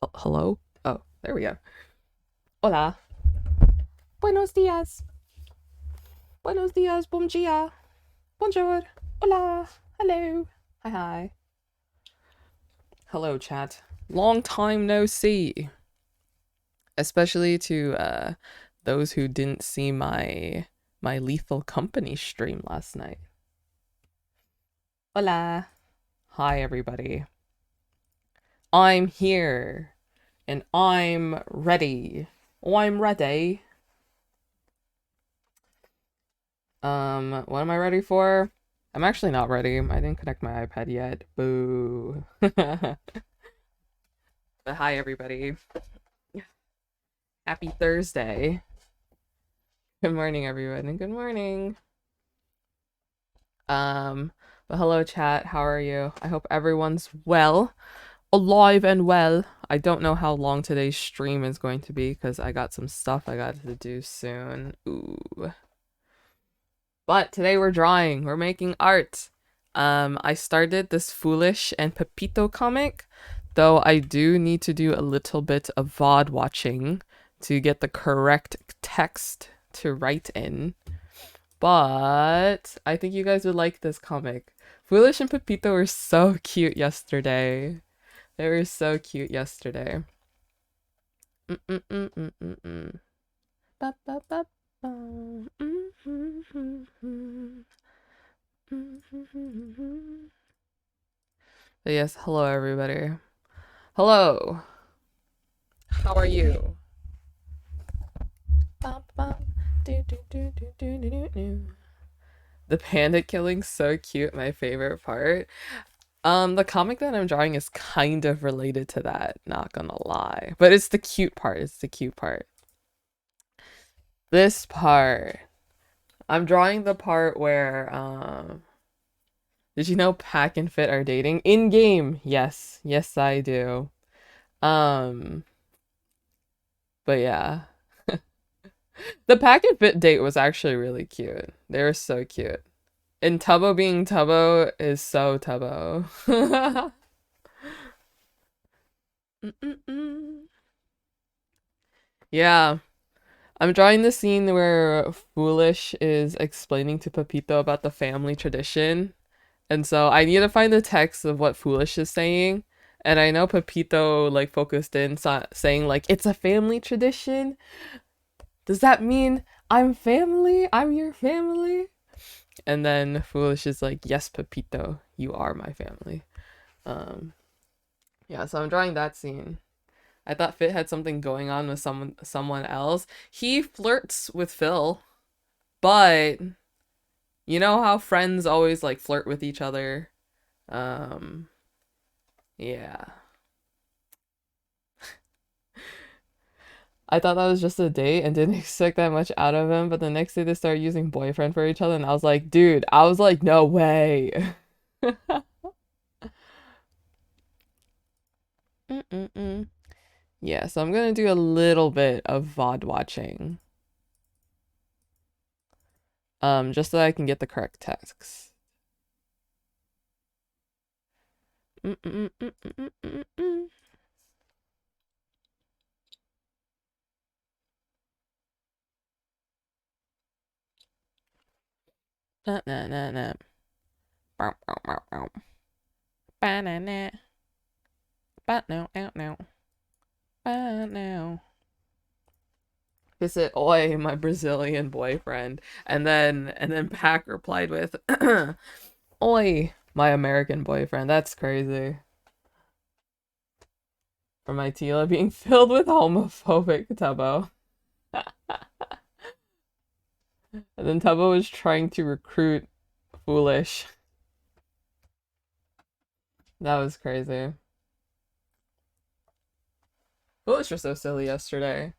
Hello? Oh, there we go. Hola. Buenos días. Buenos días. Bom dia. Bonjour. Hola. Hello. Hi, hi. Hello, chat. Long time no see. Especially to those who didn't see my Lethal Company stream last night. Hola. Hi, everybody. I'm here. And I'm ready. Oh, I'm ready. What am I ready for? I'm actually not ready. I didn't connect my iPad yet. Boo. But hi, everybody. Happy Thursday. Good morning, everyone, and good morning. But hello, chat. How are you? I hope everyone's well, alive and well. I don't know how long today's stream is going to be because I got some stuff I got to do soon. Ooh. But today we're drawing. We're making art. I started this Foolish and Pepito comic, though I do need to do a little bit of VOD watching to get the correct text to write in. But I think you guys would like this comic. Foolish and Pepito were so cute yesterday. They were so cute yesterday. Mm-mm-mm-mm-mm-mm. Ba-ba-ba-ba. Mm-hmm. But yes, hello everybody. Hello. How are you? The panda killing's so cute, my favorite part. The comic that I'm drawing is kind of related to that, not gonna lie. But it's the cute part, it's the cute part. This part. I'm drawing the part where, did you know Pack and Fit are dating? In game, yes. Yes, I do. Um, but yeah. The Pack and Fit date was actually really cute. They were so cute. And Tubbo being Tubbo is so Tubbo. Yeah. I'm drawing the scene where Foolish is explaining to Pepito about the family tradition. And so I need to find the text of what Foolish is saying. And I know Pepito like focused in saying like it's a family tradition. Does that mean I'm family? I'm your family? And then Foolish is like, yes, Pepito, you are my family. Um, yeah, so I'm drawing that scene. I thought Fit had something going on with someone else. He flirts with Phil, but you know how friends always like flirt with each other. Um, yeah. I thought that was just a date and didn't expect that much out of him, but the next day they started using boyfriend for each other, and I was like, dude, I was like, no way. Mm-mm-mm. Yeah, so I'm gonna do a little bit of VOD watching. Just so I can get the correct text. Mm-mm-mm-mm-mm-mm. Na na na na. Bow, bow, bow, bow. Banana. But no, out now. But now. He said, "Oi, my Brazilian boyfriend," and then Pac replied with, "Oi, my American boyfriend." That's crazy. For my Tila being filled with homophobic Tubbo. And then Tubbo was trying to recruit Foolish. That was crazy. Foolish was so silly yesterday.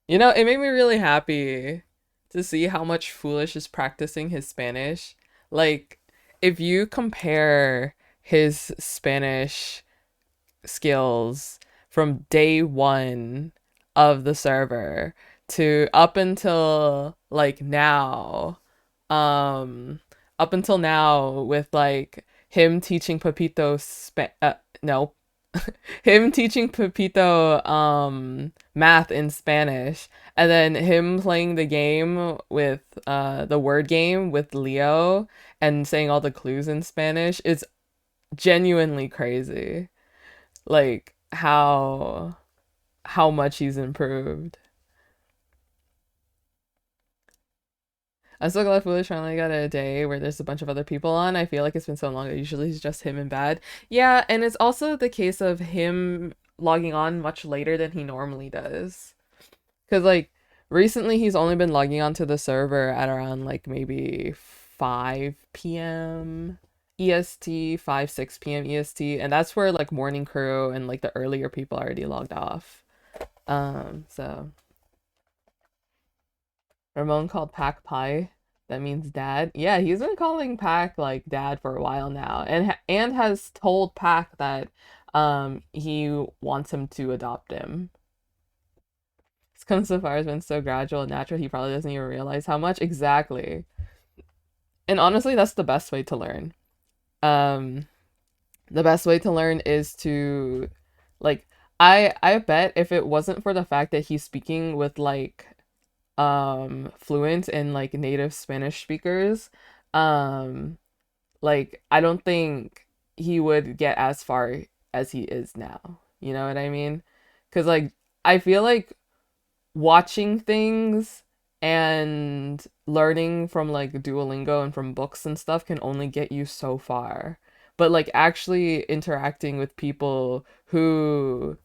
You know, it made me really happy to see how much Foolish is practicing his Spanish. Like, if you compare his Spanish skills from day one of the server to up until like now, um, up until now with like him teaching Pepito no, him teaching Pepito math in Spanish, and then him playing the game with the word game with Leo and saying all the clues in Spanish is genuinely crazy. Like how much he's improved. I'm so glad Foolish finally got a day where there's a bunch of other people on. I feel like it's been so long that usually it's just him and Bad. Yeah, and it's also the case of him logging on much later than he normally does. Because, like, recently he's only been logging onto the server at around, like, maybe 5 p.m. EST, 5, 6 p.m. EST. And that's where, like, Morning Crew and, like, the earlier people already logged off. So Ramon called Pac Pie. That means dad. Yeah, he's been calling Pac like dad for a while now, and has told Pac that he wants him to adopt him. This comes so far has been so gradual and natural. He probably doesn't even realize how much exactly. And honestly, that's the best way to learn. Um, the best way to learn is to like I bet if it wasn't for the fact that he's speaking with like fluent in like native Spanish speakers, um like I don't think he would get as far as he is now. You know what I mean? Cuz like I feel like watching things and learning from like Duolingo and from books and stuff can only get you so far. But like actually interacting with people who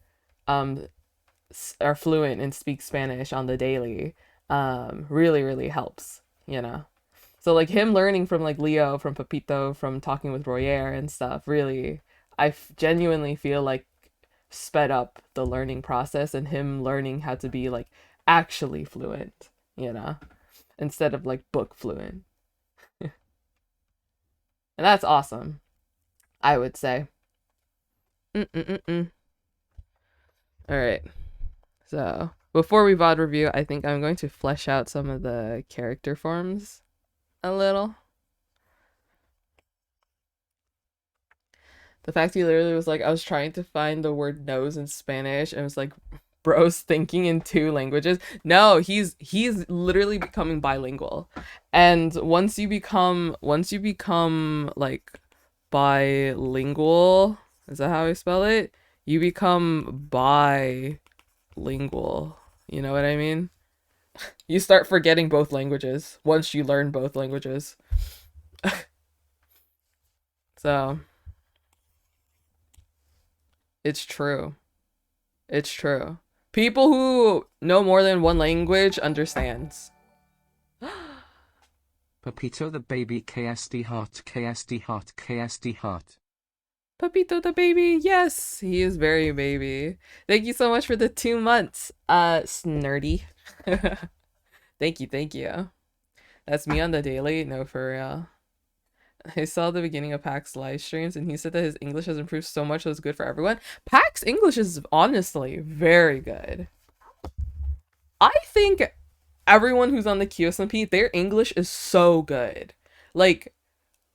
um are fluent and speak Spanish on the daily really really helps, you know. So like him learning from like Leo, from Pepito, from talking with Royer and stuff, really genuinely feel like sped up the learning process and him learning how to be like actually fluent, you know, instead of like book fluent. And that's awesome, I would say. Mm-mm-mm-mm. All right. So before we VOD review, I think I'm going to flesh out some of the character forms a little. The fact he literally was like, I was trying to find the word nose in Spanish and it was like, bro's thinking in two languages. No, he's literally becoming bilingual. And once you become like bilingual, is that how I spell it? You become bilingual. You know what I mean? You start forgetting both languages once you learn both languages. So, it's true. It's true. People who know more than one language understands. Pepito the baby KSD heart KSD heart KSD heart. Pepito the baby, yes, he is very baby. Thank you so much for the 2 months, Snurdy. Thank you. That's me on the daily. No, for real. I saw the beginning of Pac's live streams, and he said that his English has improved so much, so it's good for everyone. Pac's English is honestly very good. I think everyone who's on the QSMP, their English is so good. Like,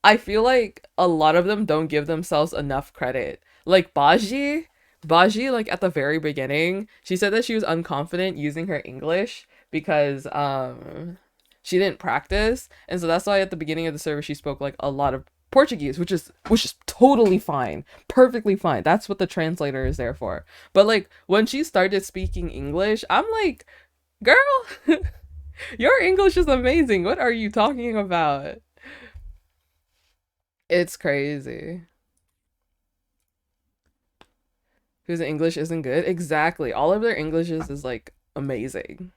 I feel like a lot of them don't give themselves enough credit. Like Baji, like at the very beginning, she said that she was unconfident using her English because she didn't practice, and so that's why at the beginning of the service she spoke like a lot of Portuguese, which is totally fine, perfectly fine. That's what the translator is there for. But like when she started speaking English, I'm like, girl, your English is amazing. What are you talking about? It's crazy. Whose English isn't good? Exactly. All of their Englishes is like amazing.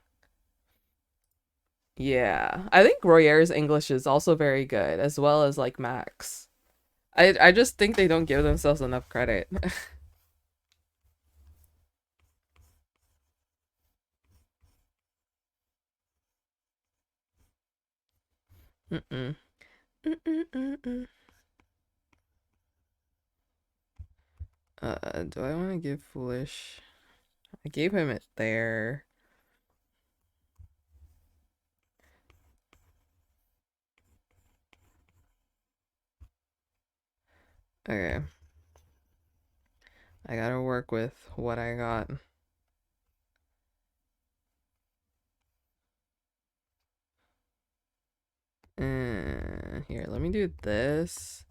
Yeah. I think Royer's English is also very good, as well as like Max. I just think they don't give themselves enough credit. Mm-mm. Mm-mm-mm-mm. Do I want to give Foolish? I gave him it there. Okay. I gotta work with what I got. Here, let me do this,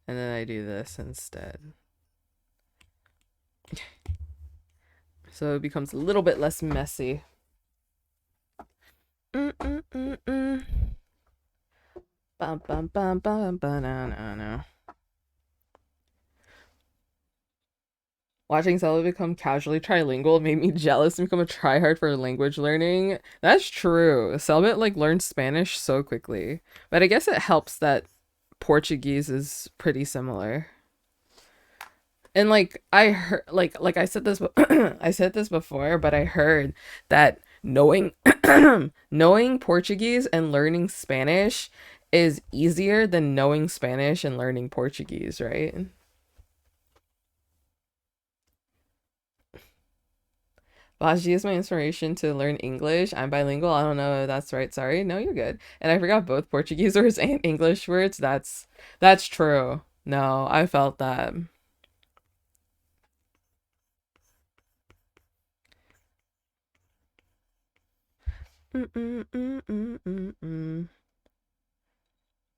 and then I do this instead. So it becomes a little bit less messy. Bum bum bum bum banana. Watching Zelda become casually trilingual made me jealous and become a tryhard for language learning. That's true. Selbit like learned Spanish so quickly, but I guess it helps that Portuguese is pretty similar. And like I heard, like I said this, I said this before, but I heard that knowing knowing Portuguese and learning Spanish is easier than knowing Spanish and learning Portuguese, right? Baji is my inspiration to learn English. I'm bilingual. I don't know if that's right. Sorry. No, you're good. And I forgot both Portuguese words and English words. That's true. No, I felt that.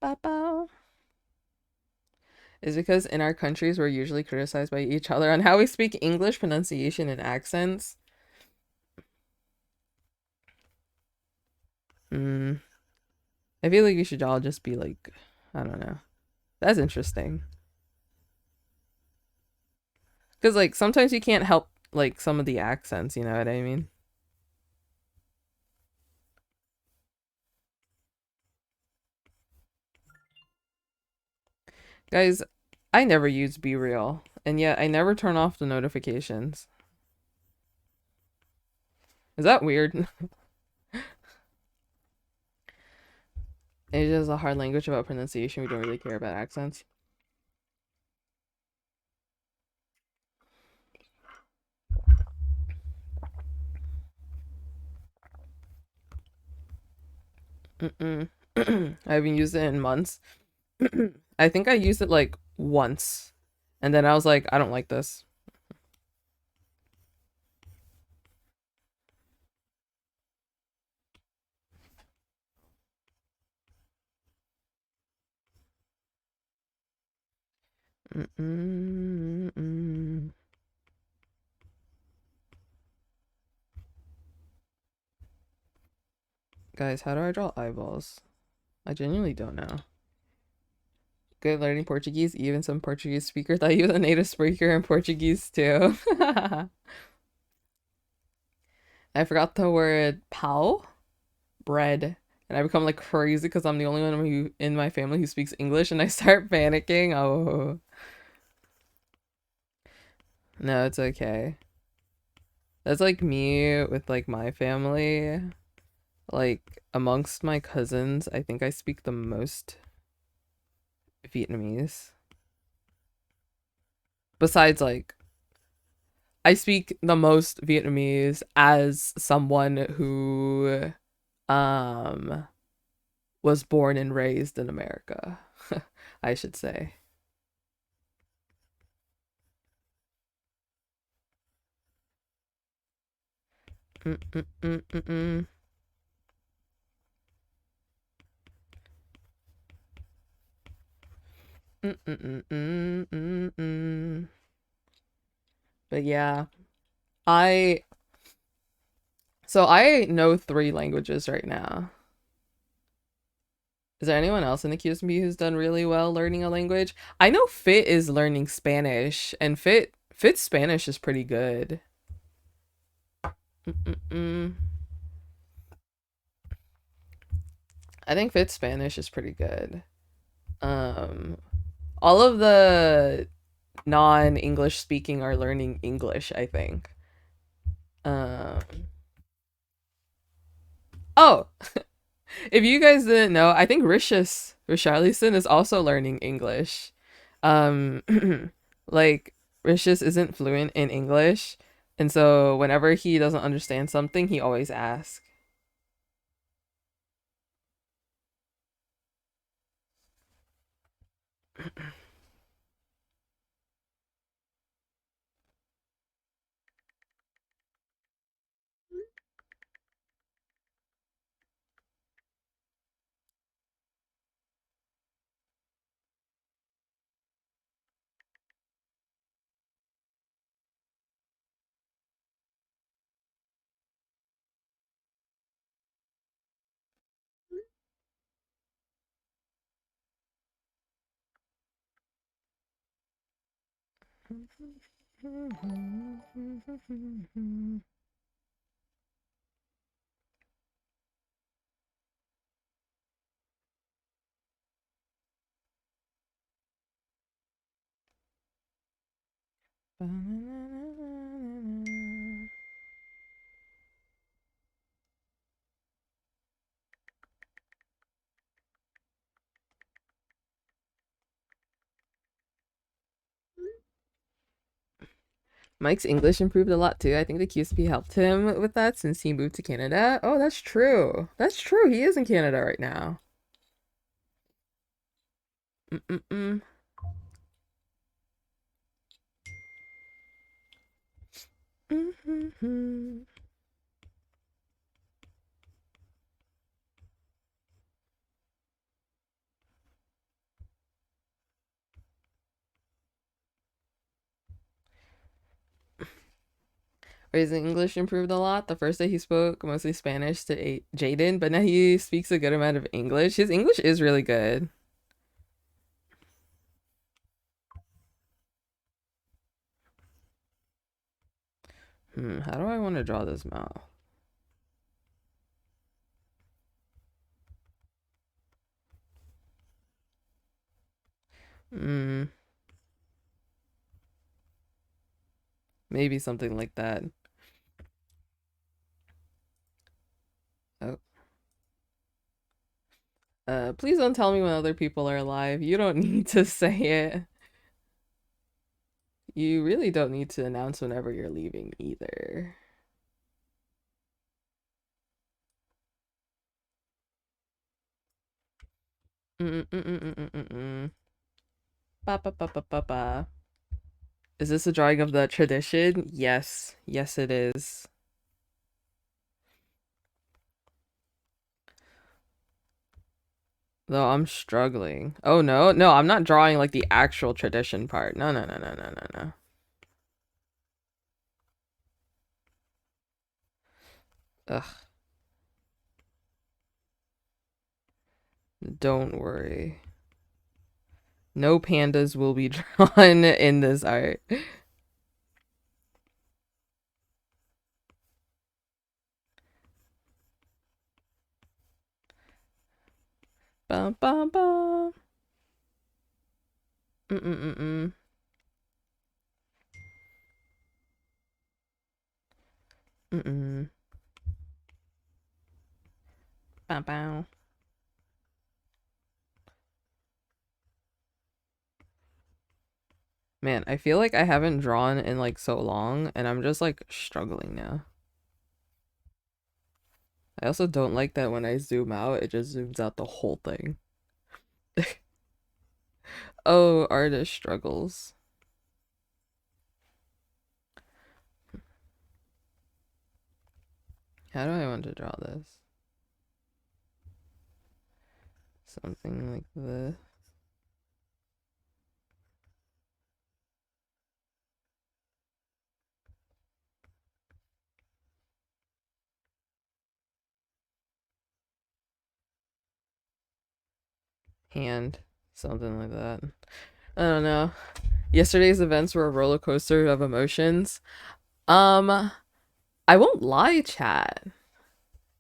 Ba-bow. Is because in our countries we're usually criticized by each other on how we speak English, pronunciation, and accents. Mm. I feel like we should all just be like, I don't know. That's interesting. Because like sometimes you can't help like some of the accents, you know what I mean? Guys, I never use Be Real, and yet I never turn off the notifications. Is that weird? It is a hard language about pronunciation. We don't really care about accents. Mm-mm. I haven't used it in months. I think I used it like once, and then I was like, I don't like this. Mm-mm-mm. Guys, how do I draw eyeballs? I genuinely don't know. Good learning Portuguese. Even some Portuguese speakers thought you was a native speaker in Portuguese too. I forgot the word pau, bread, and I become like crazy because I'm the only one who in my family who speaks English, and I start panicking. Oh no, it's okay. That's like me with like my family. Like amongst my cousins, I think I speak the most Vietnamese. Besides, like I speak the most Vietnamese as someone who um was born and raised in America, I should say. Mm-mm-mm-mm-mm. Mm-mm-mm-mm-mm. But yeah, I so I know three languages right now. Is there anyone else in the QSMP who's done really well learning a language? I know Fit is learning Spanish, and Fit's Spanish is pretty good. Mm-mm-mm. I think Fit's Spanish is pretty good. Um, all of the non-English speaking are learning English, I think. Um, oh, if you guys didn't know, I think Richarlison is also learning English. Um, like Rishis isn't fluent in English, and so whenever he doesn't understand something, he always asks. Mike's English improved a lot too. I think the QSP helped him with that since he moved to Canada. Oh, that's true. That's true. He is in Canada right now. Mm-mm-mm. Mm-hmm. His English improved a lot. The first day he spoke mostly Spanish to Jaden, but now he speaks a good amount of English. His English is really good. How do I want to draw this mouth? Hmm, maybe something like that. Oh, please don't tell me when other people are alive. You don't need to say it. You really don't need to announce whenever you're leaving either. Mm-mm-mm-mm-mm-mm. Ba ba ba ba ba ba. Is this a drawing of the tradition? Yes. Yes, it is. Though I'm struggling. Oh no, no, I'm not drawing like the actual tradition part. No, no, no, no, no, no, no. Ugh, don't worry. No pandas will be drawn in this art. Bum bum bum. Mm-mm-mm-mm. Mm-mm. Bow bow. Man, I feel like I haven't drawn in like so long, and I'm just like struggling now. I also don't like that when I zoom out, it just zooms out the whole thing. Oh, artist struggles. How do I want to draw this? Something like this. Hand. Something like that. I don't know. Yesterday's events were a roller coaster of emotions. Um, I won't lie, chat.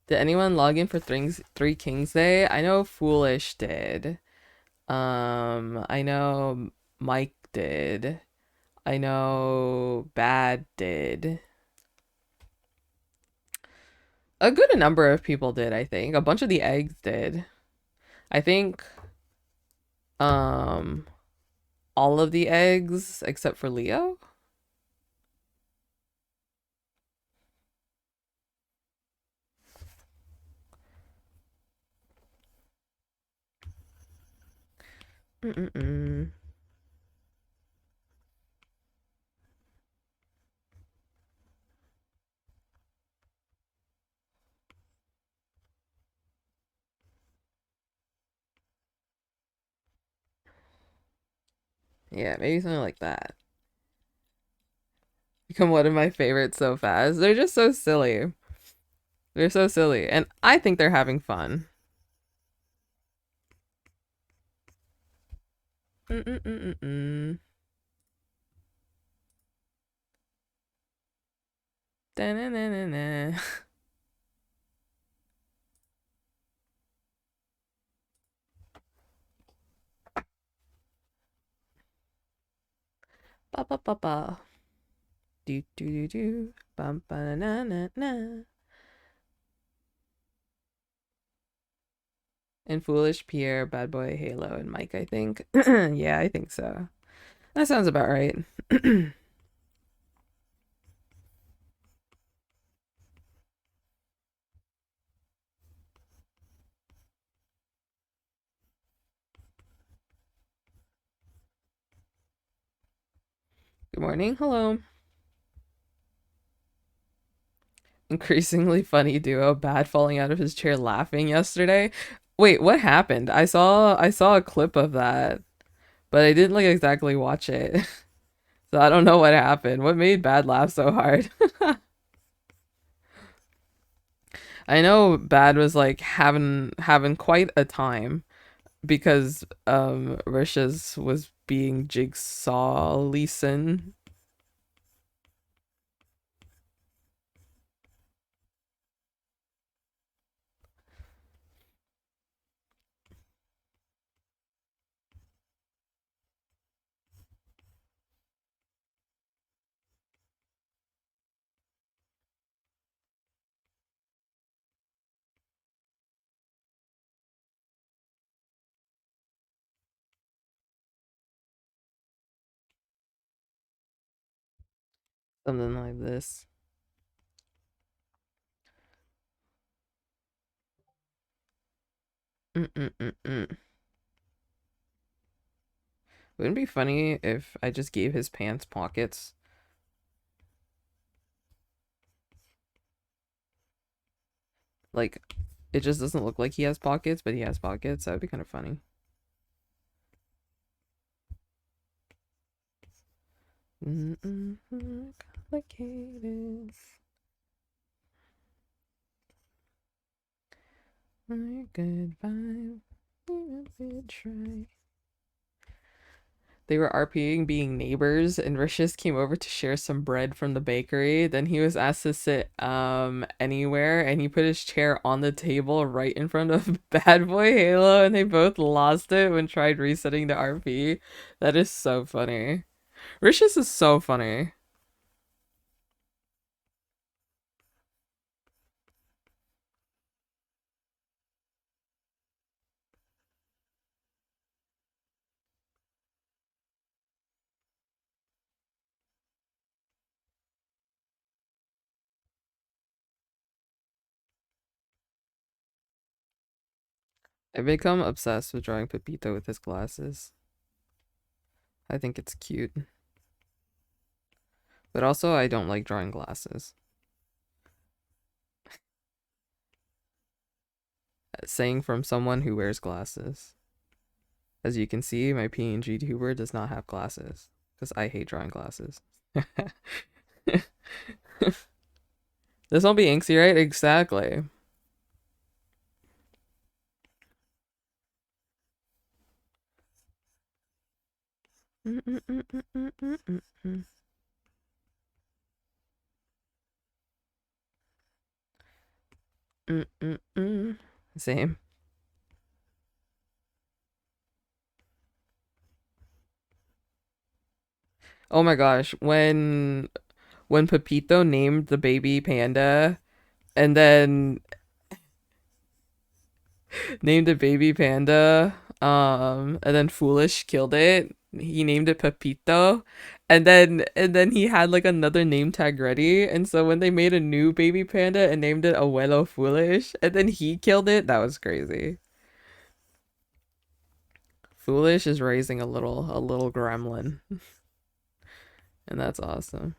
Did anyone log in for Three Kings Day? I know Foolish did. I know Mike did. I know Bad did. A good number of people did, I think. A bunch of the eggs did. I think um all of the eggs except for Leo. Mm-mm-mm. Yeah, maybe something like that. Become one of my favorites so fast. They're just so silly. They're so silly. And I think they're having fun. Mm-mm-mm-mm. Da-na-na-na-na. Ba ba ba ba. Do do do do. Bum ba na na na. And Foolish, Pierre, Bad Boy, Halo, and Mike, I think. Yeah, I think so. That sounds about right. Good morning. Hello. Increasingly funny duo, Bad falling out of his chair laughing yesterday. Wait, what happened? I saw a clip of that, but I didn't like exactly watch it. So I don't know what happened. What made Bad laugh so hard? I know Bad was like having quite a time because Risha's was being jigsaw Leeson. Something like this. Mm-mm-mm-mm. Wouldn't it be funny if I just gave his pants pockets? Like, it just doesn't look like he has pockets, but he has pockets. That would be kind of funny. Complicated. My good vibe. Try. They were RPing being neighbors, and Rishis came over to share some bread from the bakery. Then he was asked to sit anywhere, and he put his chair on the table right in front of Bad Boy Halo, and they both lost it when tried resetting the RP. That is so funny. Rishis is so funny. I've become obsessed with drawing Pepito with his glasses. I think it's cute. But also, I don't like drawing glasses. Saying from someone who wears glasses. As you can see, my PNG tuber does not have glasses. Because I hate drawing glasses. This won't be inksy, right? Exactly. Same. Oh my gosh, when Pepito named the baby panda and then named a baby panda, and then Foolish killed it. He named it Pepito, and then he had like another name tag ready. And so when they made a new baby panda and named it Abuelo Foolish, and then he killed it, that was crazy. Foolish is raising a little gremlin, and that's awesome.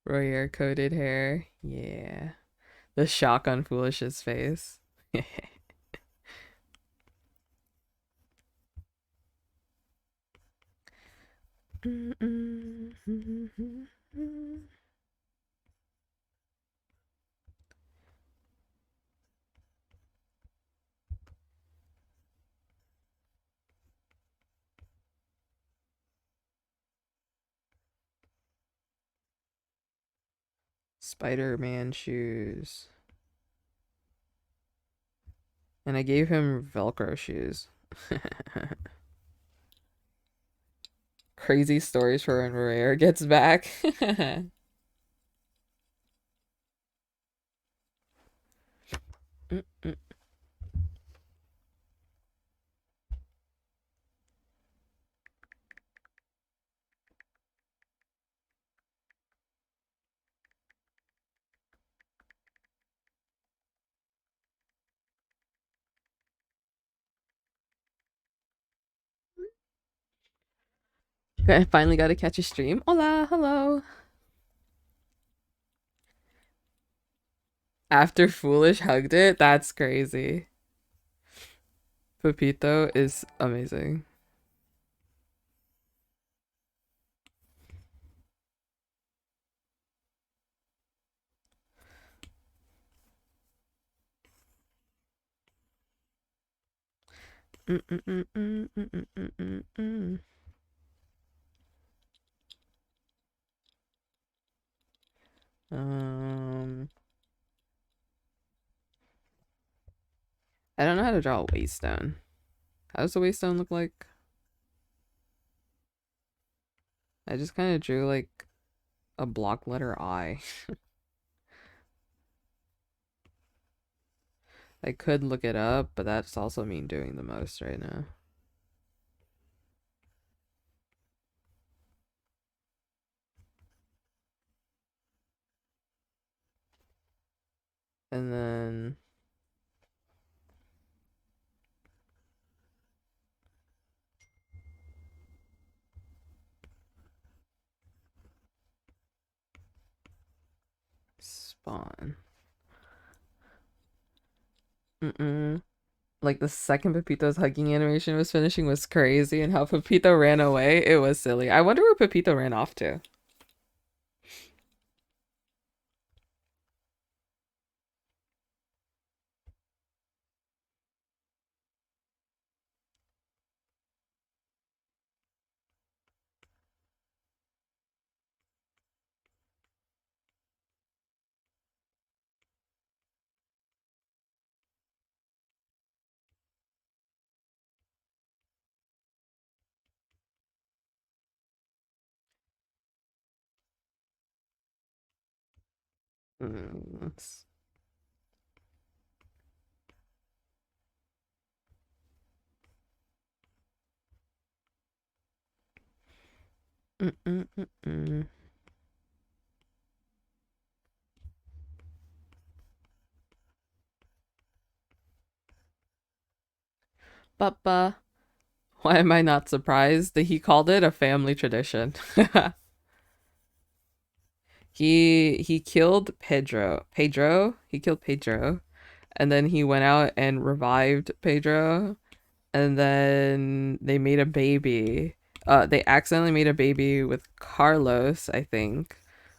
Royer coated hair, yeah. The shock on Foolish's face. Spider-Man shoes. And I gave him Velcro shoes. Crazy stories for when Rare gets back. I finally got to catch a stream. Hola, hello. After Foolish hugged it, that's crazy. Pepito is amazing. Um, I don't know how to draw a waiststone. How does the waiststone look like? I just kind of drew like a block letter I. I could look it up, but that's also me doing the most right now. And then spawn. Like the second Pepito's hugging animation was finishing was crazy, and how Pepito ran away, it was silly. I wonder where Pepito ran off to. Mm, mm, mm, mm, mm. Papa, why am I not surprised that he called it a family tradition? He killed Pedro. He killed Pedro, and then he went out and revived Pedro, and then they made a baby. They accidentally made a baby with Carlos, I think,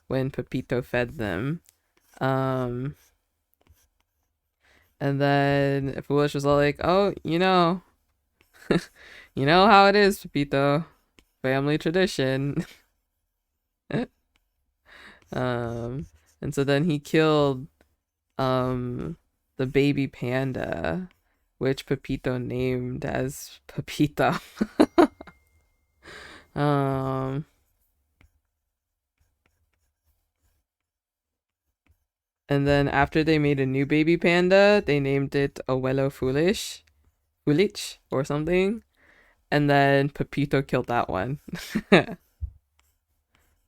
when Pepito fed them. Um, and then Foolish was all like, "Oh, you know how it is, Pepito, family tradition." um, and so then he killed the baby panda, which Pepito named as Pepito. um, and then after they made a new baby panda, they named it Abuelo Foolich or something. And then Pepito killed that one,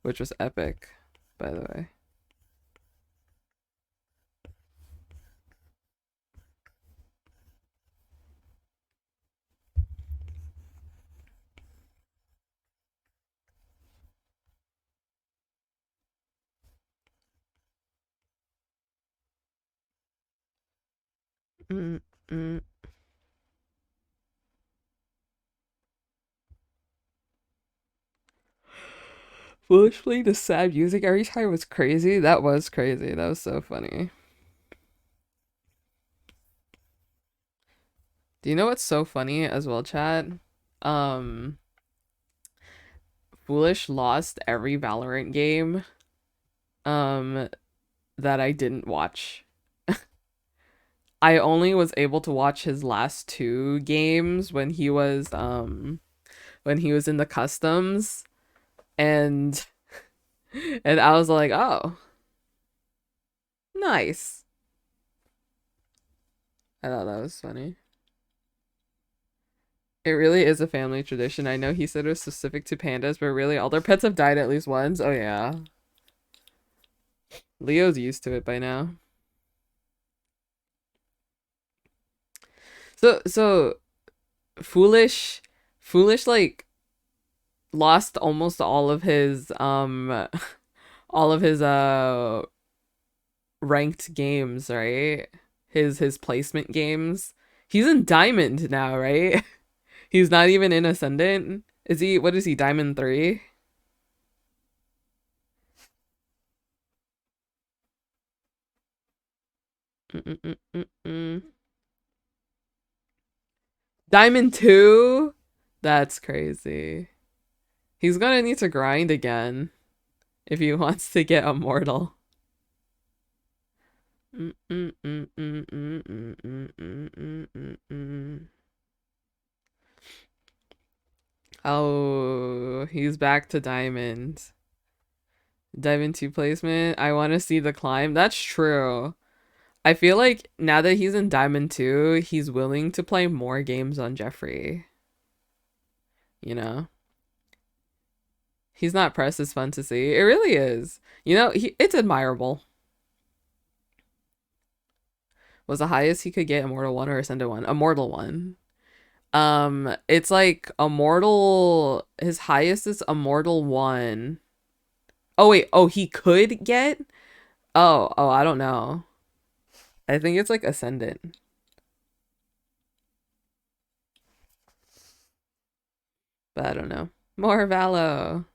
which was epic, by the way. Mm -mm. Foolish playing the sad music every time was crazy. That was crazy. That was so funny. Do you know what's so funny as well, chat? Um, Foolish lost every Valorant game. Um, that I didn't watch. I only was able to watch his last two games when he was in the customs, and and I was like, "Oh, nice." I thought that was funny. It really is a family tradition. I know he said it was specific to pandas, but really all their pets have died at least once. Oh yeah. Leo's used to it by now. So foolish foolish like lost almost all of his ranked games, right? His placement games. He's in diamond now, right? He's not even in ascendant. Is he, what is he, diamond 3? Mm-mm-mm-mm-mm. Diamond 2? That's crazy. He's gonna need to grind again if he wants to get immortal. Oh, he's back to diamond. Diamond 2 placement. I want to see the climb. That's true. I feel like now that he's in diamond 2, he's willing to play more games on Jeffrey. You know? He's not pressed as fun to see. It really is. You know, it's admirable. Was the highest he could get Immortal 1 or Ascended 1? Immortal 1. It's like Immortal, his highest is Immortal 1. Oh wait, oh he could get? Oh, I don't know. I think it's like Ascendant. But I don't know. More Valo.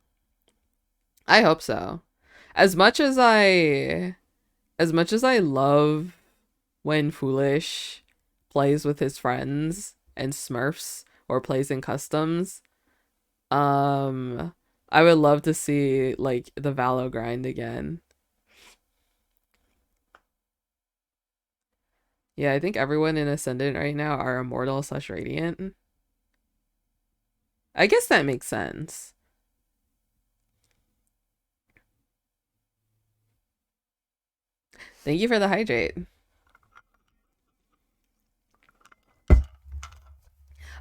I hope so. As much as I as much as I love when Foolish plays with his friends and Smurfs or plays in customs, um I would love to see like the Valo grind again. Yeah, I think everyone in Ascendant right now are Immortal slash Radiant. I guess that makes sense. Thank you for the hydrate.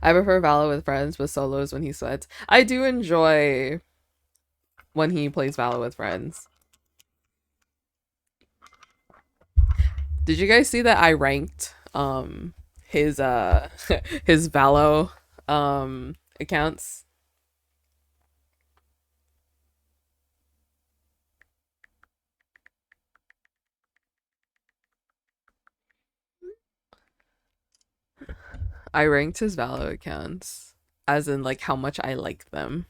I prefer Valo with friends, but solos when he sweats. I do enjoy when he plays Valo with friends. Did you guys see that I ranked his his Valo accounts? I ranked his Valo accounts as in like how much I like them.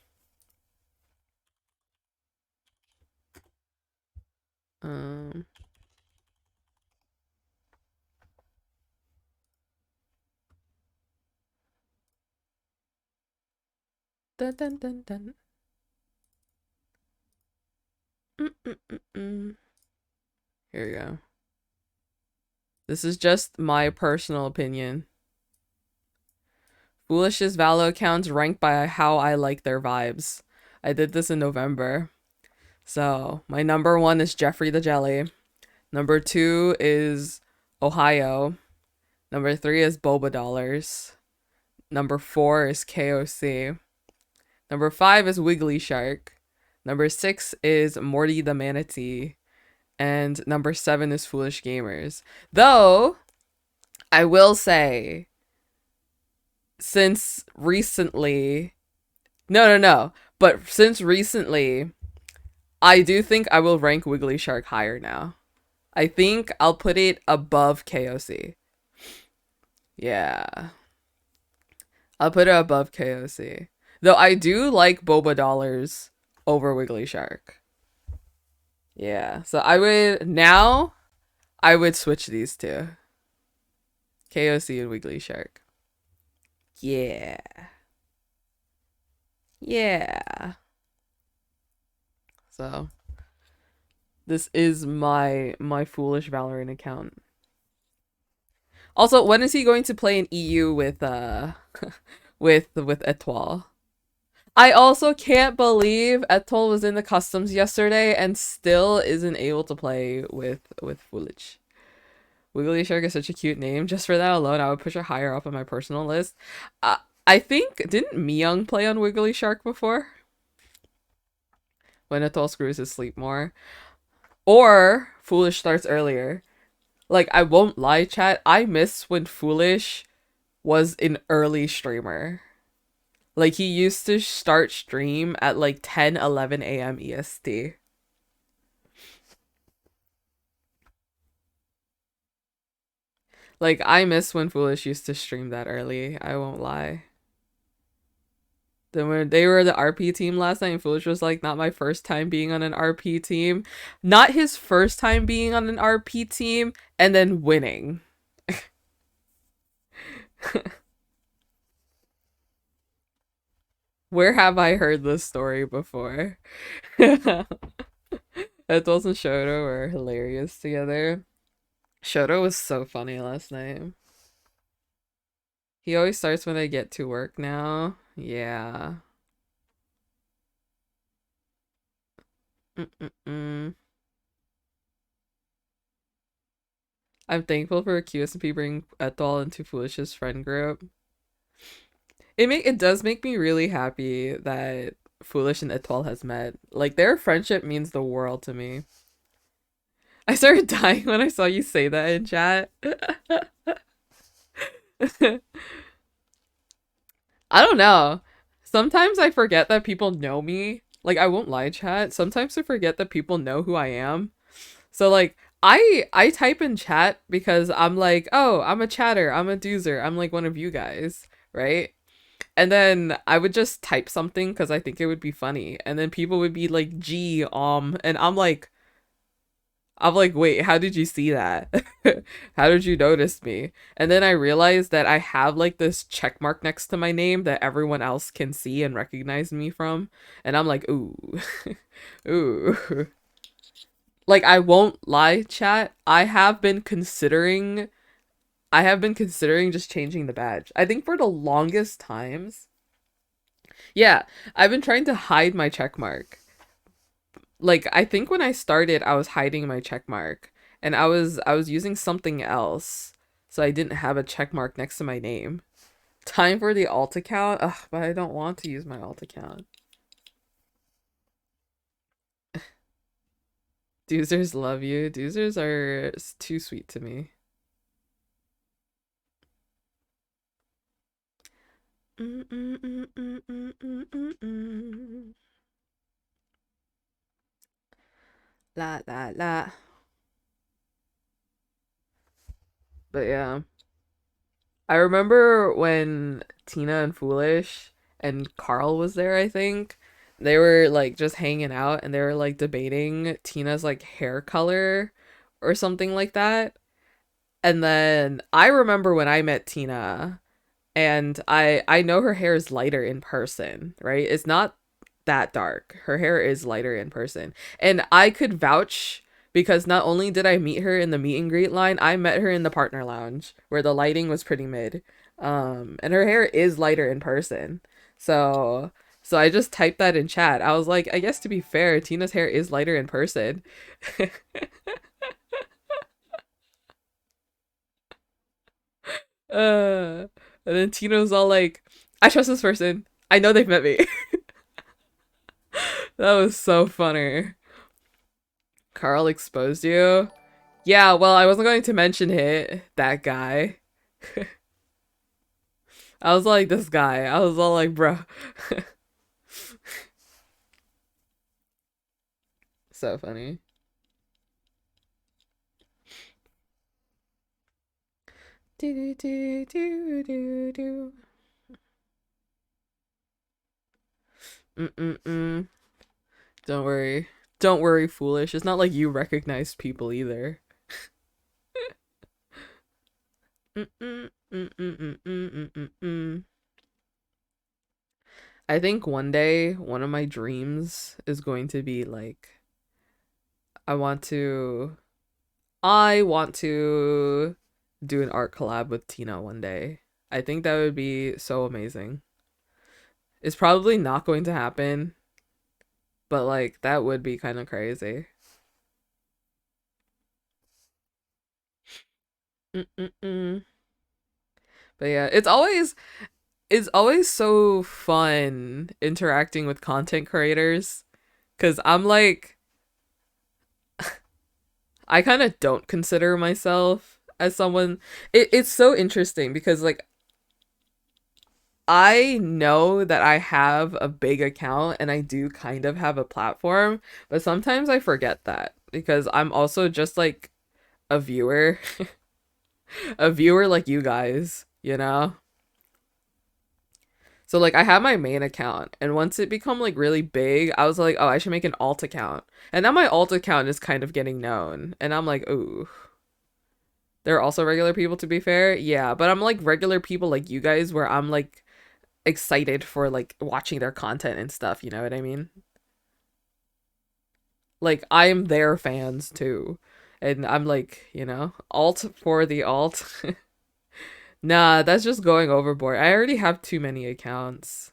Um dun dun dun dun. Mm-mm-mm-mm. Here we go. This is just my personal opinion. Foolish's Valo accounts ranked by how I like their vibes. I did this in November. So my number 1 is Jeffrey the Jelly. Number 2 is Ohio. Number 3 is Boba Dollars. Number 4 is KOC. Number 5 is Wiggly Shark. Number 6 is Morty the Manatee. And number 7 is Foolish Gamers. Though, I will say, since recently, no. But since recently, I do think I will rank Wiggly Shark higher now. I think I'll put it above KOC. Yeah. I'll put it above KOC. Though I do like Boba Dollars over Wiggly Shark. Yeah. So I would switch these two. KOC and Wiggly Shark. Yeah. Yeah. So This is my foolish Valorant account. Also, when is he going to play an EU with with Etoile? I also can't believe Etoile was in the customs yesterday and still isn't able to play with Foolich. Wiggly Shark is such a cute name. Just for that alone, I would push her higher up on my personal list. Uh, I think didn't Myung play on Wiggly Shark before? When Etoile screws his sleep more, or Foolish starts earlier. Like I won't lie, chat. I miss when Foolish was an early streamer. Like he used to start stream at like 10, 11 a.m. EST. Like I miss when Foolish used to stream that early. I won't lie. Then when they were the RP team last night, and Foolish was like, not my first time being on an RP team. Not his first time being on an RP team and then winning. Where have I heard this story before? Etos and Shoto were hilarious together. Shoto was so funny last night. He always starts when I get to work now. Yeah. Mm-mm-mm. I'm thankful for QSMP bringing Ethel into Foolish's friend group. It does make me really happy that Foolish and Ethel has met. Like their friendship means the world to me. I started dying when I saw you say that in chat. I don't know. Sometimes I forget that people know me. Like I won't lie, chat. Sometimes I forget that people know who I am. So like I type in chat because I'm like, "Oh, I'm a chatter. I'm a doozer. I'm like one of you guys." Right? And then I would just type something cuz I think it would be funny. And then people would be like, "Gee, and I'm like, wait, how did you see that? How did you notice me? And then I realized that I have like this check mark next to my name that everyone else can see and recognize me from. And I'm like, ooh, ooh. Like, I won't lie, chat. I have been considering just changing the badge. I think for the longest times, yeah, I've been trying to hide my check mark. Like I think when I started I was hiding my check mark and I was using something else so I didn't have a check mark next to my name. Time for the alt account. Ugh, but I don't want to use my alt account. Doozers love you. Doozers are too sweet to me. Mm, mm, mm, mm, mm, mm, mm, mm. La la la. But yeah. I remember when Tina and Foolish and Carl was there, I think. They were like just hanging out and they were like debating Tina's like hair color or something like that. And then I remember when I met Tina and I know her hair is lighter in person, right? It's not that dark. Her hair is lighter in person. And I could vouch because not only did I meet her in the meet and greet line, I met her in the partner lounge where the lighting was pretty mid. And her hair is lighter in person. So so I just typed that in chat. I was like, I guess to be fair, Tina's hair is lighter in person. And then Tina was all like, I trust this person. I know they've met me. That was so funny. Carl exposed you. Yeah, well, I wasn't going to mention it. That guy. I was like, this guy. I was all like, bro. So funny. Do do do do do do. Mm-mm-mm. Don't worry. Don't worry, Foolish. It's not like you recognize people either. Mm-mm, mm-mm, mm-mm, mm-mm. I think one day one of my dreams is going to be like I want to I want to do an art collab with Tina one day. I think that would be so amazing. It's probably not going to happen, but like that would be kind of crazy. Mm-mm-mm. But yeah, it's always so fun interacting with content creators cuz I'm like I kind of don't consider myself as someone it's so interesting because like I know that I have a big account and I do kind of have a platform, but sometimes I forget that because I'm also just like a viewer, a viewer like you guys, you know? So like I have my main account and once it become like really big, I was like, "Oh, I should make an alt account." And now my alt account is kind of getting known and I'm like, "Ooh, they're also regular people to be fair." Yeah, but I'm like regular people like you guys where I'm like excited for like watching their content and stuff, you know what I mean? Like I'm their fans too. And I'm like, alt for the alt. Nah, that's just going overboard. I already have too many accounts.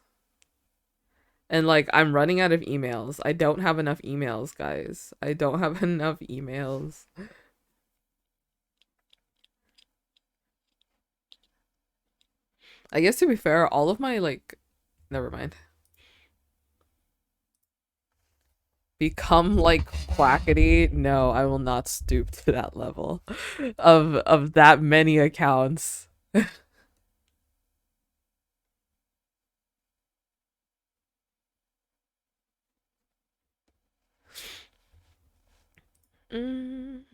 And like I'm running out of emails. I don't have enough emails, guys. I don't have enough emails. I guess to be fair, all of my like never mind. Become like Quackity? No, I will not stoop to that level of that many accounts. Mm,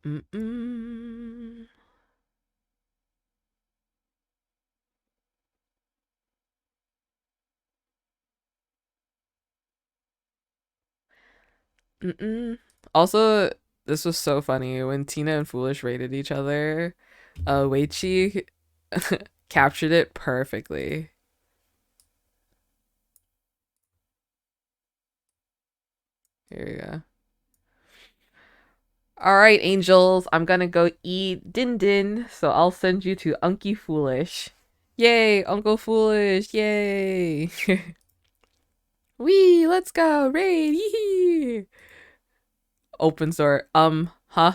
mm, mm, mm. Also, this was so funny when Tina and Foolish rated each other. Weichi captured it perfectly. Here we go. All right, angels, I'm gonna go eat din din, so I'll send you to Unky Foolish. Yay, Uncle Foolish, yay. Wee, let's go, raid, yee. Open door, huh?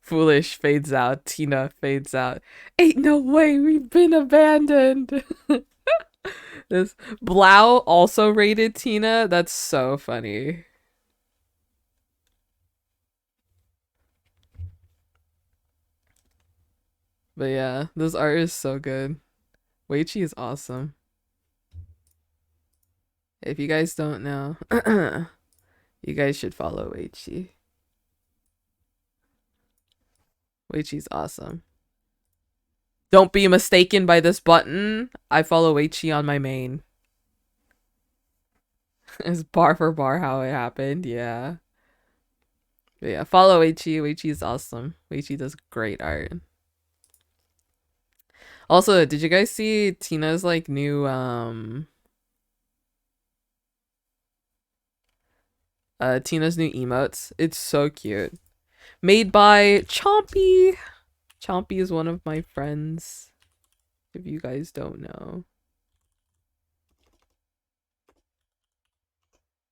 Foolish fades out, Tina fades out. Ain't no way, we've been abandoned. This Blau also rated Tina, that's so funny. But yeah, this art is so good. Weichi is awesome. If you guys don't know, you guys should follow Weichi. Weichi's awesome. Don't be mistaken by this button. I follow Weichi on my main. It's bar for bar how it happened. Yeah. But yeah, follow Weichi. Weichi is awesome. Weichi does great art. Also, did you guys see Tina's like new Tina's new emotes? It's so cute. Made by Chompy. Chompy is one of my friends. If you guys don't know.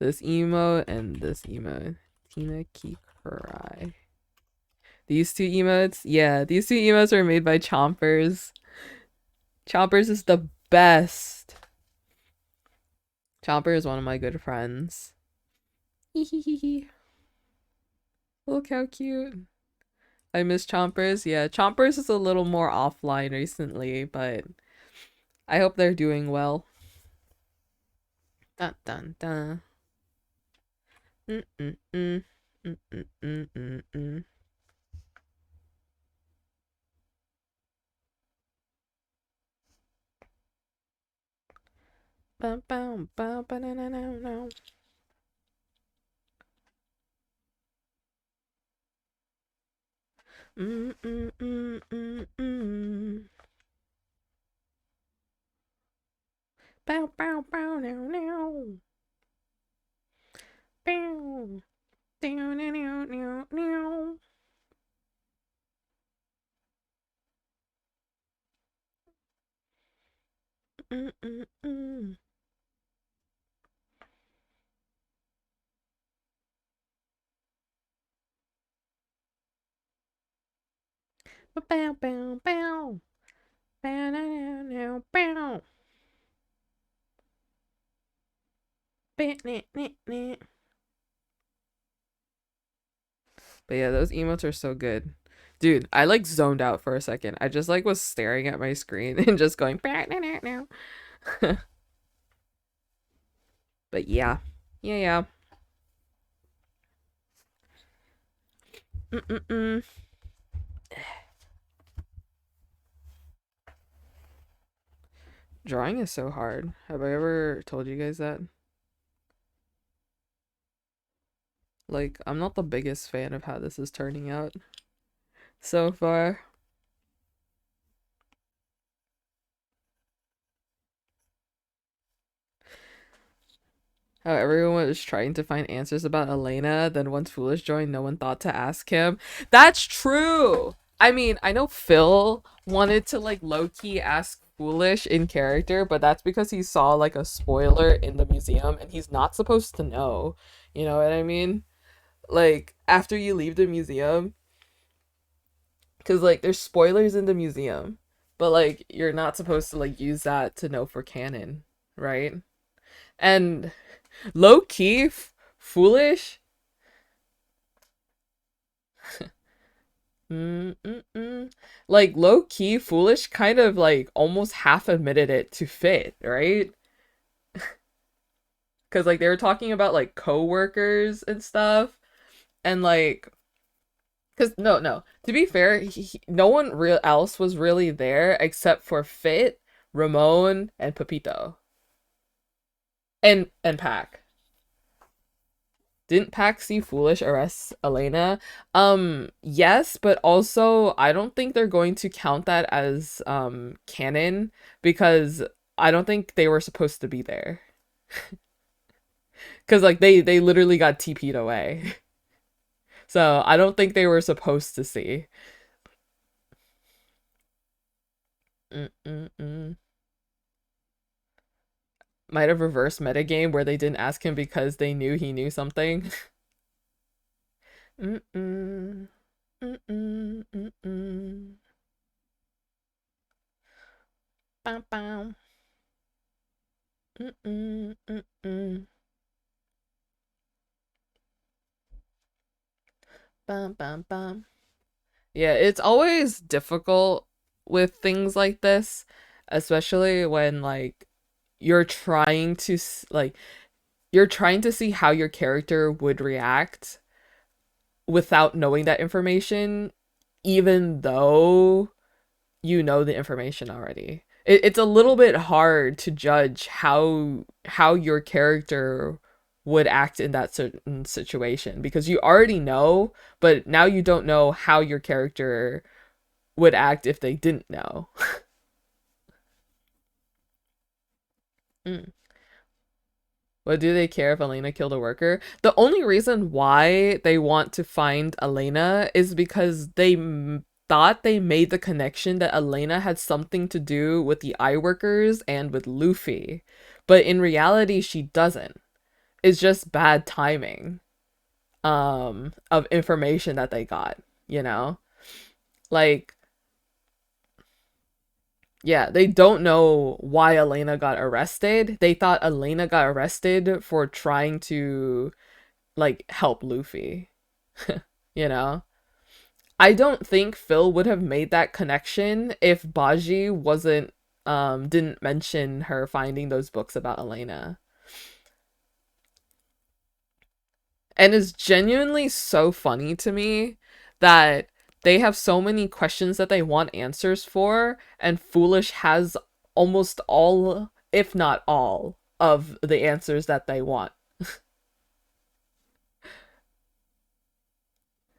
This emote and this emote. Tina Kikurai. These two emotes? Yeah, these two emotes are made by Chompers. Chompers is the best. Chomper is one of my good friends. Look how cute. I miss Chompers. Yeah, Chompers is a little more offline recently, but I hope they're doing well. Dun dun dun. Mm mm mm. Mm mm mm mm mm. Bum bum bum ba na na na na. Mm mm mm mm mm. Bow bow bow now now. Bow, bow, bow. Bow, now, now, bow. But yeah, those emotes are so good. Dude, I like zoned out for a second. I just like was staring at my screen and just going but yeah. Yeah, yeah. Mm-mm-mm. Drawing is so hard. Have I ever told you guys that? Like, I'm not the biggest fan of how this is turning out so far. How everyone was trying to find answers about Elena, then once Foolish joined, no one thought to ask him. That's true! I mean, I know Phil wanted to like low-key ask Foolish in character, but that's because he saw like a spoiler in the museum and he's not supposed to know. You know what I mean? Like, after you leave the museum, because like there's spoilers in the museum, but like you're not supposed to like use that to know for canon, right? And low key, Foolish. Mm-mm-mm. Like low key, Foolish kind of like almost half admitted it to Fit, right? Because like they were talking about like co-workers and stuff, and like, because no, to be fair, no one real else was really there except for Fit, Ramon, and Pepito, and Pac. Didn't Pac see Foolish arrest Elena? Yes, but also I don't think they're going to count that as canon because I don't think they were supposed to be there. Cuz like they literally got TP'd away. So, I don't think they were supposed to see. Mm-mm-mm. Might have reversed metagame where they didn't ask him because they knew he knew something. Mm-mm. Mm-mm. Mm-mm. Bam, bam. Mm-mm. Mm-mm. Bum, bum, bum. Yeah, it's always difficult with things like this, especially when like you're trying to like you're trying to see how your character would react without knowing that information, even though you know the information already. It's a little bit hard to judge how your character would act in that certain situation because you already know, but now you don't know how your character would act if they didn't know. Mm. What do they care if Elena killed a worker? The only reason why they want to find Elena is because they thought they made the connection that Elena had something to do with the eye workers and with Luffy. But in reality, she doesn't. It's just bad timing of information that they got, you know? Like, yeah, they don't know why Elena got arrested. They thought Elena got arrested for trying to like help Luffy, you know? I don't think Phil would have made that connection if Baji wasn't didn't mention her finding those books about Elena. And it's genuinely so funny to me that they have so many questions that they want answers for, and Foolish has almost all, if not all, of the answers that they want.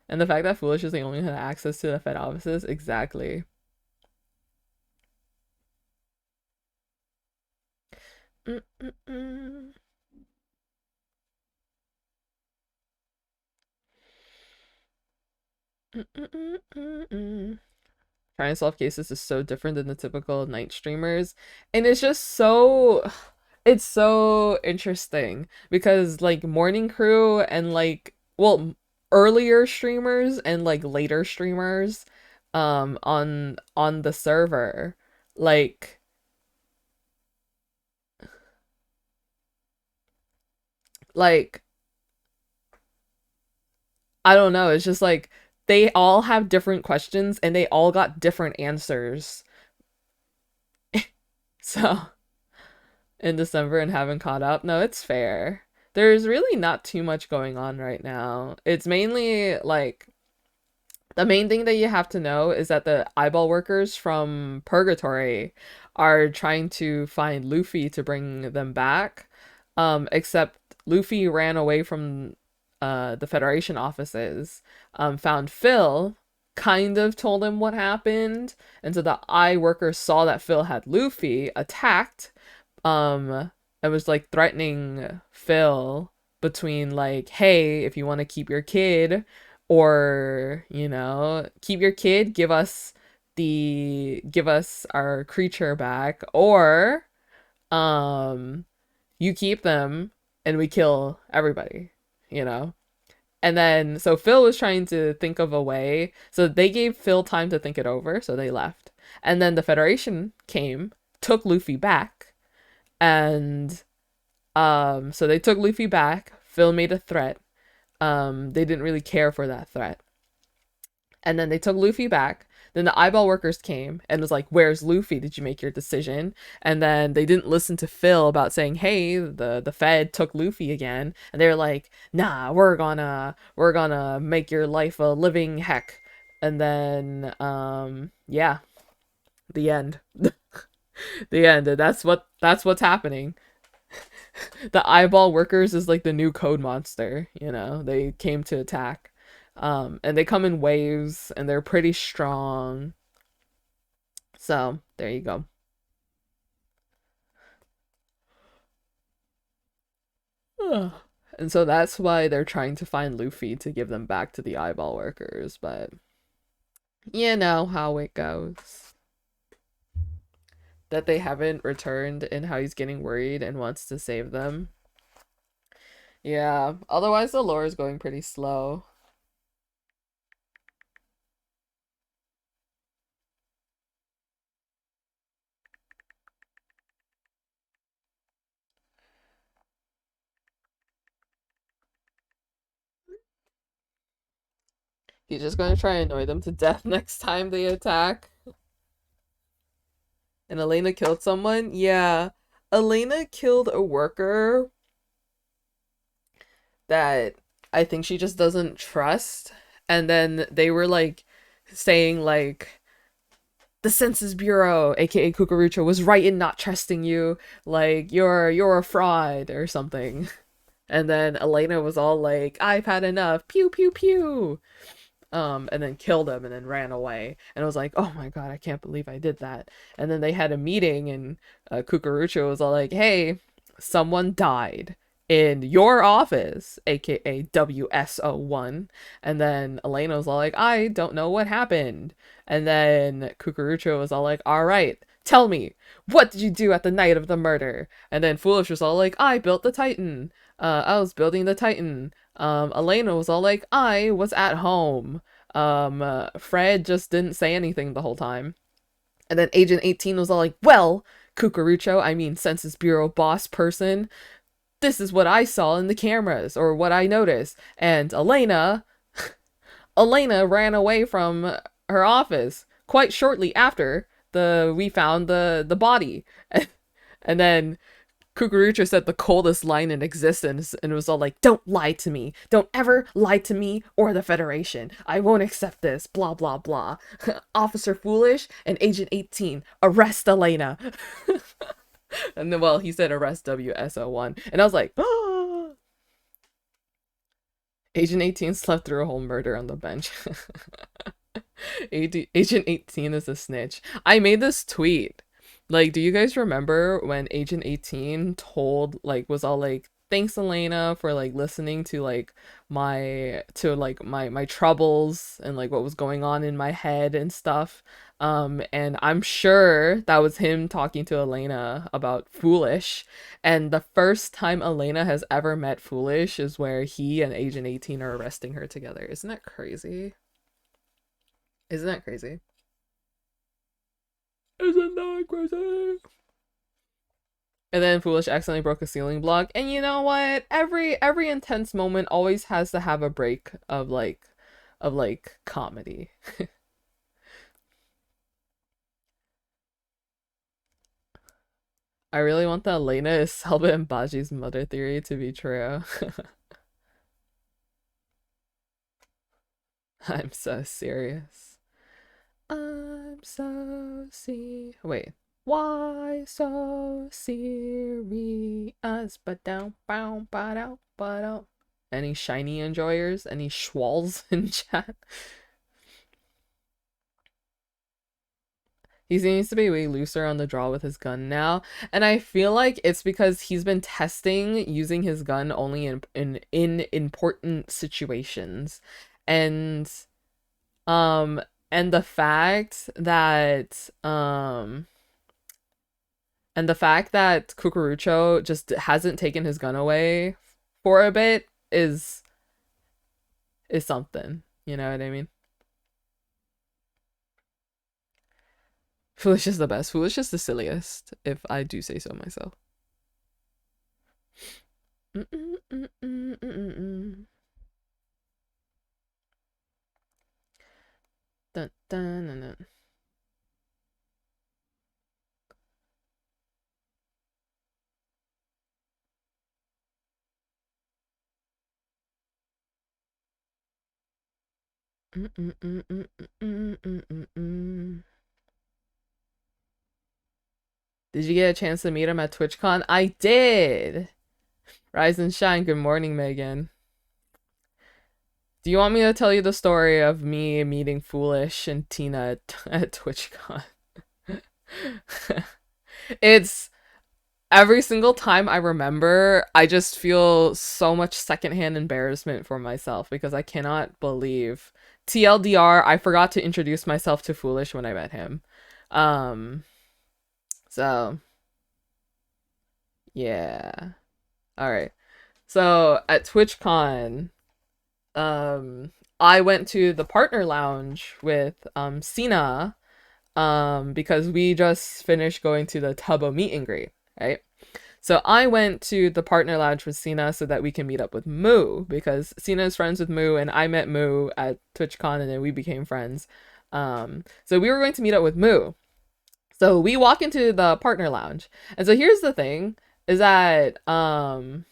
And the fact that Foolish is the only one who had access to the Fed offices, exactly. Mm-mm-mm. Mm-mm-mm-mm-mm. Trying to solve cases is so different than the typical night streamers, and it's just so it's so interesting because like morning crew and like well earlier streamers and like later streamers on the server like like I don't know, it's just like they all have different questions and they all got different answers. So in December and haven't caught up. No, it's fair. There's really not too much going on right now. It's mainly like the main thing that you have to know is that the eyeball workers from Purgatory are trying to find Luffy to bring them back. Except Luffy ran away from the Federation offices, found Phil, kind of told him what happened, and so the eye workers saw that Phil had Luffy, attacked, um and was like threatening Phil between like, hey, if you want to keep your kid or, keep your kid, give us our creature back, or um you keep them and we kill everybody, you know? And then so Phil was trying to think of a way. So they gave Phil time to think it over, so they left. And then the Federation came, took Luffy back, and so they took Luffy back. Phil made a threat. They didn't really care for that threat. And then they took Luffy back. Then the eyeball workers came and was like, "Where's Luffy? Did you make your decision?" And then they didn't listen to Phil about saying, "Hey, the Fed took Luffy again." And they were like, "Nah, we're gonna make your life a living heck." And then yeah, the end. The end. And that's what's happening. The eyeball workers is like the new code monster, they came to attack, and they come in waves and they're pretty strong, so there you go. And so that's why they're trying to find Luffy to give them back to the eyeball workers, but you know how it goes, that they haven't returned and how he's getting worried and wants to save them. Yeah, otherwise the lore is going pretty slow. He's just going to try and annoy them to death next time they attack. And Elena killed someone? Yeah. Elena killed a worker that I think she just doesn't trust. And then they were like saying like the Census Bureau, aka Cucurucho, was right in not trusting you. Like you're a fraud or something. And then Elena was all like, I've had enough. Pew pew pew. And then killed him and then ran away. And I was like, oh my god, I can't believe I did that. And then they had a meeting, and Cucurucho was all like, hey, someone died in your office, aka WSO1. And then Elena was all like, I don't know what happened. And then Cucurucho was all like, all right, tell me, what did you do at the night of the murder? And then Foolish was all like, I built the Titan. I was building the Titan. Elena was all like, I was at home. Fred just didn't say anything the whole time. And then Agent 18 was all like, well, Cucurucho, I mean Census Bureau boss person, this is what I saw in the cameras, or what I noticed. And Elena ran away from her office quite shortly after we found the body. And then Cucurucho said the coldest line in existence and was all like, don't lie to me. Don't ever lie to me or the Federation. I won't accept this. Blah, blah, blah. Officer Foolish and Agent 18, arrest Elena. And then, well, he said arrest WSO1. And I was like, oh. Agent 18 slept through a whole murder on the bench. Agent 18 is a snitch. I made this tweet. Like, do you guys remember when Agent 18 told, like, was all like, thanks Elena for like listening to like my troubles and like what was going on in my head and stuff. And I'm sure that was him talking to Elena about Foolish. And the first time Elena has ever met Foolish is where he and Agent 18 are arresting her together. Isn't that crazy? Isn't that crazy? Isn't that crazy? And then Foolish accidentally broke a ceiling block. And you know what? Every intense moment always has to have a break of like comedy. I really want the Elena is Selba and Baji's mother theory to be true. I'm so serious. I'm so serious. Wait. Why so serious? But down, bow, but out, but out. Any shiny enjoyers? Any schwalls in chat? He seems to be way looser on the draw with his gun now, and I feel like it's because he's been testing using his gun only in important situations, and um and the fact that Cucurucho just hasn't taken his gun away for a bit is something. You know what I mean? Foolish is the best. Foolish is the silliest, if I do say so myself. Dun, dun, dun, dun. Did you get a chance to meet him at TwitchCon? I did. Rise and shine. Good morning, Megan. Do you want me to tell you the story of me meeting Foolish and Tina at TwitchCon? It's every single time I remember, I just feel so much secondhand embarrassment for myself because I cannot believe. TLDR, I forgot to introduce myself to Foolish when I met him. Um, so yeah. All right. So at TwitchCon, I went to the partner lounge with Sina because we just finished going to the Tubbo meet and greet, right? So I went to the partner lounge with Sina so that we can meet up with Moo because Sina is friends with Moo and I met Moo at TwitchCon and then we became friends. So we were going to meet up with Moo. So we walk into the partner lounge. And so here's the thing is that never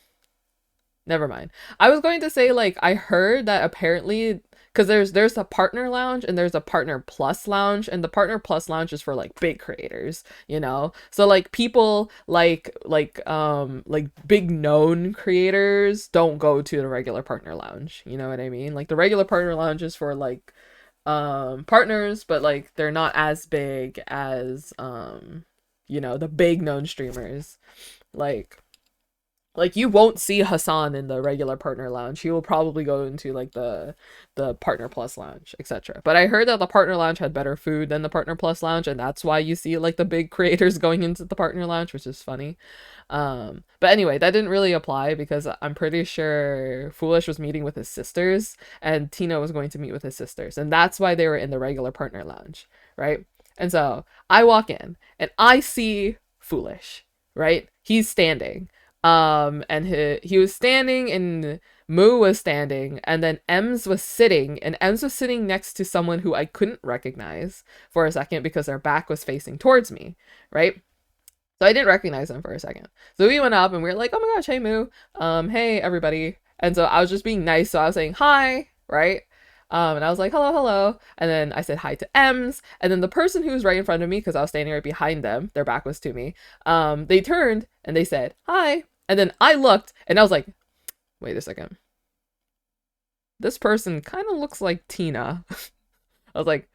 mind. I was going to say like I heard that apparently because there's a partner lounge and there's a partner plus lounge and the partner plus lounge is for like big creators, you know. So like people like big known creators don't go to the regular partner lounge. You know what I mean? Like the regular partner lounge is for like partners, but like they're not as big as you know, the big known streamers. Like you won't see Hassan in the regular partner lounge. He will probably go into like the partner plus lounge, etc. But I heard that the partner lounge had better food than the partner plus lounge, and that's why you see like the big creators going into the partner lounge, which is funny. But anyway, that didn't really apply because I'm pretty sure Foolish was meeting with his sisters, and Tina was going to meet with his sisters, and that's why they were in the regular partner lounge, right? And so I walk in and I see Foolish, right? He's standing and he was standing and Moo was standing and then Ems was sitting and Ems was sitting next to someone who I couldn't recognize for a second because their back was facing towards me, right? So I didn't recognize them for a second. So we went up and we were like, oh my gosh, hey Moo, hey everybody. And so I was just being nice, so I was saying hi, right? And I was like, hello, hello. And then I said hi to Ems. And then the person who was right in front of me, because I was standing right behind them, their back was to me, they turned and they said, hi. And then I looked and I was like, wait a second. This person kind of looks like Tina. I was like,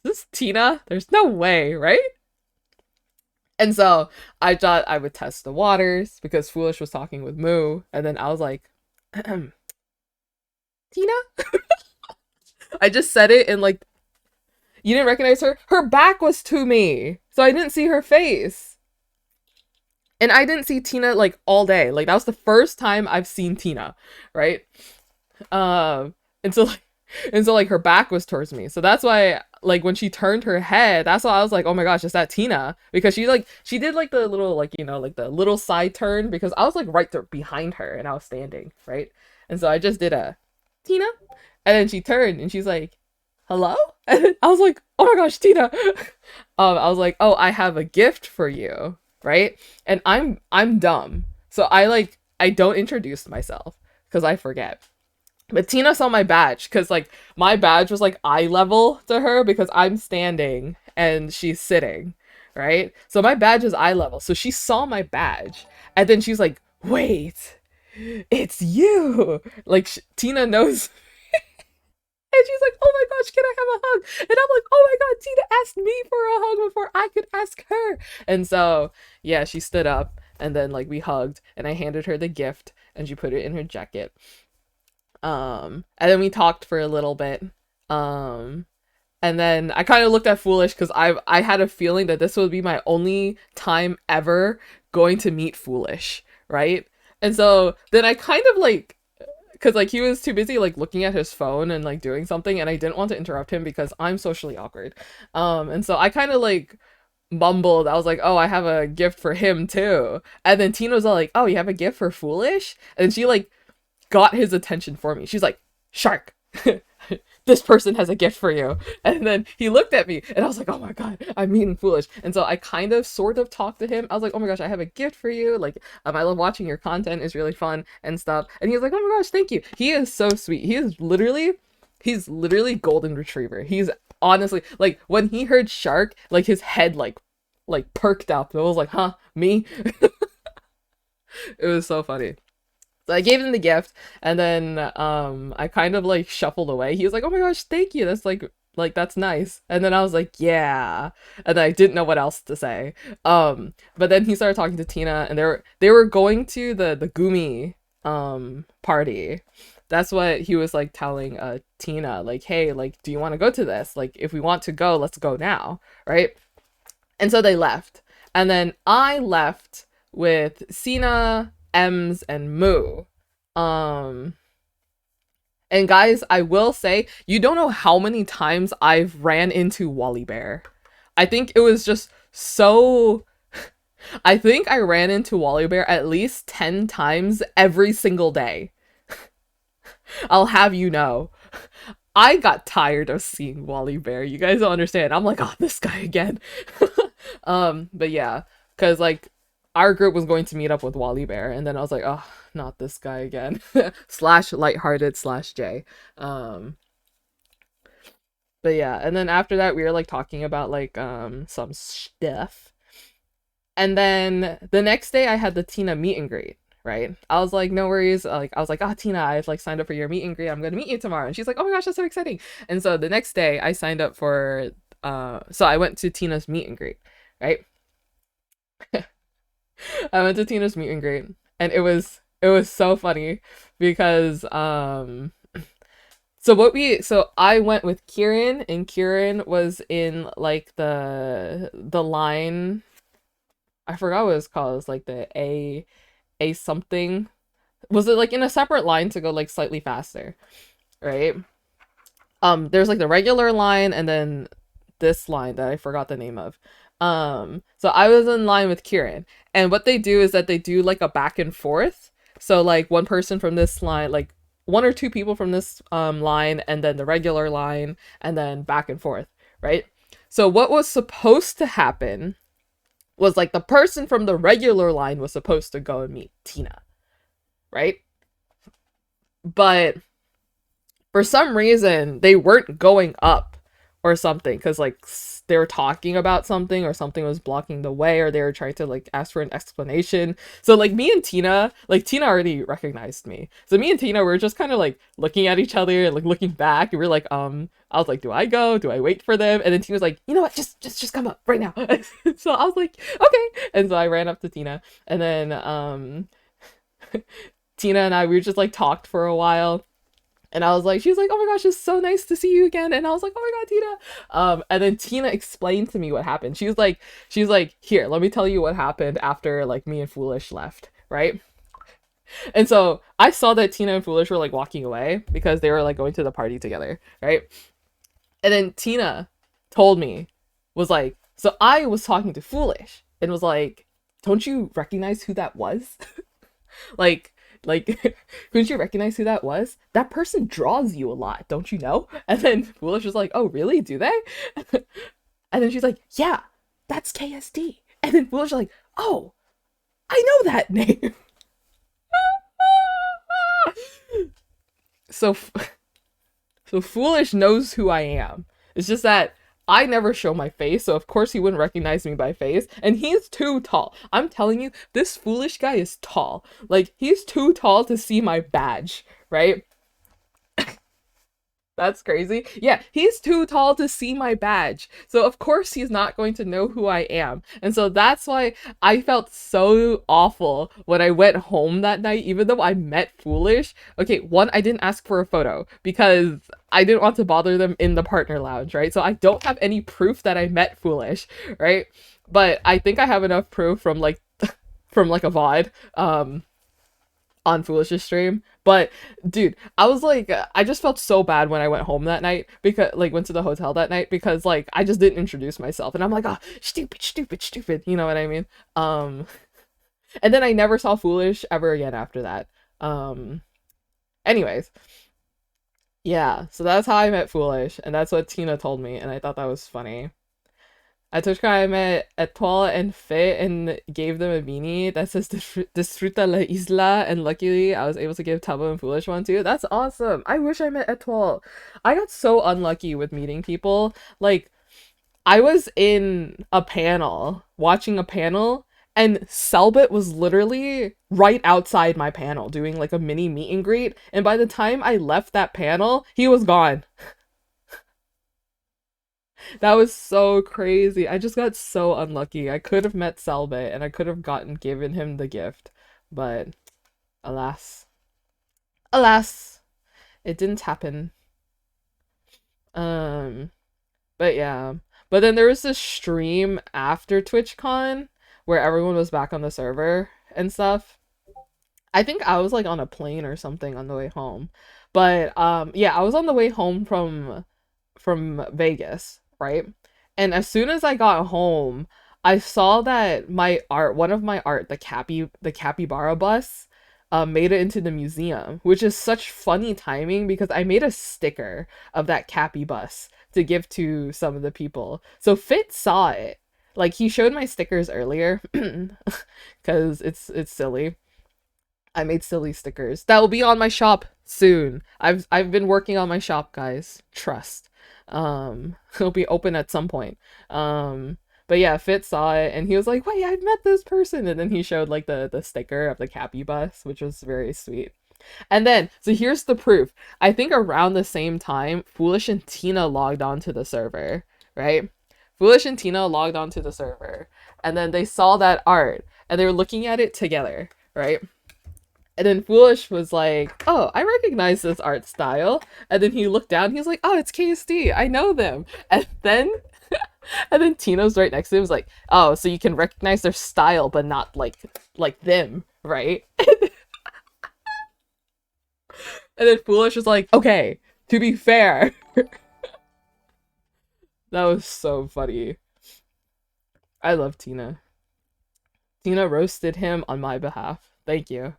is this Tina? There's no way, right? And so I thought I would test the waters because Foolish was talking with Moo, and then I was like, Tina? I just said it and like, you didn't recognize her? Her back was to me, so I didn't see her face. And I didn't see Tina like all day. Like that was the first time I've seen Tina, right? Um, and so like, and so like her back was towards me. So that's why like when she turned her head, that's why I was like, oh my gosh, is that Tina? Because she like she did like the little like like the little side turn because I was like right there behind her and I was standing, right? And so I just did a Tina, and then she turned and she's like, hello? And I was like, oh my gosh, Tina. I was like, oh, I have a gift for you, right? And I'm dumb. So I don't introduce myself because I forget. But Tina saw my badge because like my badge was like eye level to her because I'm standing and she's sitting, right? So my badge is eye level. So she saw my badge and then she's like, wait, it's you. Like Tina knows. And she's like, oh my gosh, can I have a hug? And I'm like, oh my god, Tina asked me for a hug before I could ask her. And so, yeah, she stood up and then like we hugged and I handed her the gift and she put it in her jacket. And then we talked for a little bit. Um, and then I kind of looked at Foolish because I had a feeling that this would be my only time ever going to meet Foolish, right? And so then I kind of like because like he was too busy like looking at his phone and like doing something and I didn't want to interrupt him because I'm socially awkward. And so I kind of like mumbled. I was like, "Oh, I have a gift for him too." And then Tina was all like, "Oh, you have a gift for Foolish?" And she like got his attention for me. She's like, "Shark, this person has a gift for you." And then he looked at me and I was like, oh my god, I'm meeting Foolish. And so I kind of sort of talked to him. I was like, oh my gosh, I have a gift for you. Like, I love watching your content, it's really fun and stuff. And he was like, oh my gosh, thank you. He is so sweet. He's literally golden retriever. He's honestly like when he heard shark, like his head like perked up. And I was like, huh, me? It was so funny. So I gave him the gift, and then I kind of like shuffled away. He was like, "Oh my gosh, thank you. That's like that's nice." And then I was like, "Yeah," and I didn't know what else to say. But then he started talking to Tina, and they were going to the Gumi party. That's what he was like telling Tina, like, "Hey, like, do you want to go to this? Like, if we want to go, let's go now, right?" And so they left. And then I left with Cena, Ems, and Moo. Um, and guys, I will say, you don't know how many times I've ran into Wally Bear. I think it was just so. I think I ran into Wally Bear at least 10 times every single day. I'll have you know. I got tired of seeing Wally Bear. You guys don't understand. I'm like, oh, this guy again. But yeah, because like our group was going to meet up with Wally Bear, and then I was like, oh, not this guy again. Slash lighthearted slash J. But yeah, and then after that we were like talking about like some stuff. And then the next day I had the Tina meet and greet, right? I was like, no worries. Like I was like, oh Tina, I've like signed up for your meet and greet. I'm gonna meet you tomorrow. And she's like, oh my gosh, that's so exciting. And so the next day I signed up for so I went to Tina's meet and greet, right? I went to Tina's meet and greet and it was so funny because so I went with Kieran and Kieran was in like the line. I forgot what it's called. It's like the A something. Was it like in a separate line to go like slightly faster, right? There's like the regular line and then this line that I forgot the name of. So I was in line with Kieran, and what they do is that they do like a back and forth. So like one person from this line, like one or two people from this line, and then the regular line, and then back and forth, right? So what was supposed to happen was like the person from the regular line was supposed to go and meet Tina, right? But for some reason they weren't going up or something, because like they were talking about something, or something was blocking the way, or they were trying to like ask for an explanation. So like me and Tina, like Tina already recognized me, so me and Tina were just kind of like looking at each other and like looking back, and we are like, I was like, do I go, do I wait for them? And then Tina was like, you know what, just come up right now. So I was like, okay. And so I ran up to Tina, and then Tina and I, we just like talked for a while. And I was like, she was like, oh my gosh, it's so nice to see you again. And I was like, oh my God, Tina. And then Tina explained to me what happened. She was like, here, let me tell you what happened after like me and Foolish left, right? And so I saw that Tina and Foolish were like walking away because they were like going to the party together, right? And then Tina told me, was like, so I was talking to Foolish and was like, don't you recognize who that was? like like couldn't you recognize who that was? That person draws you a lot, don't you know? And then Foolish was like, oh really, do they? And then she's like, yeah, that's KSD. And then Foolish was like, oh, I know that name. so so Foolish knows who I am. It's just that I never show my face, so of course he wouldn't recognize me by face. And he's too tall. I'm telling you, this Foolish guy is tall. Like, he's too tall to see my badge, right? That's crazy. Yeah, he's too tall to see my badge. So of course he's not going to know who I am. And so that's why I felt so awful when I went home that night, even though I met Foolish. Okay, one, I didn't ask for a photo because I didn't want to bother them in the partner lounge, right? So I don't have any proof that I met Foolish, right? But I think I have enough proof from like from like a VOD. On Foolish's stream. But dude, I was like, I just felt so bad when I went home that night, because like went to the hotel that night, because like I just didn't introduce myself, and I'm like, oh, stupid, stupid, stupid, you know what I mean? Um, and then I never saw Foolish ever again after that. Um, anyways, yeah, so that's how I met Foolish, and that's what Tina told me, and I thought that was funny. At TwitchCon, I met Etoile and Fit and gave them a beanie that says Disfruta la Isla, and luckily I was able to give Tabo and Foolish one too. That's awesome. I wish I met Etoile. I got so unlucky with meeting people. Like, I was in a panel, watching a panel, and Selbit was literally right outside my panel doing like a mini meet and greet. And by the time I left that panel, he was gone. That was so crazy. I just got so unlucky. I could have met Selbit and I could have given him the gift. But alas. Alas, it didn't happen. Um, but yeah. But then there was this stream after TwitchCon where everyone was back on the server and stuff. I think I was like on a plane or something on the way home. But yeah, I was on the way home from Vegas, right? And as soon as I got home, I saw that my art, one of my art, the capybara bus, made it into the museum, which is such funny timing because I made a sticker of that cappy bus to give to some of the people. So Fit saw it. Like, he showed my stickers earlier because it's silly. I made silly stickers that will be on my shop soon. I've been working on my shop, guys. Trust. It'll be open at some point. But yeah, Fit saw it and he was like, "Wait, I've met this person." And then he showed like the sticker of the Cappy bus, which was very sweet. And then, so here's the proof. I think around the same time, Foolish and Tina logged onto the server, right? Foolish and Tina logged onto the server, and then they saw that art and they were looking at it together, right? And then Foolish was like, "Oh, I recognize this art style." And then he looked down, he was like, "Oh, it's KSD. I know them." And then and then Tino's right next to him was like, "Oh, so you can recognize their style but not like them, right?" And then Foolish was like, "Okay, to be fair." That was so funny. I love Tina. Tina roasted him on my behalf. Thank you.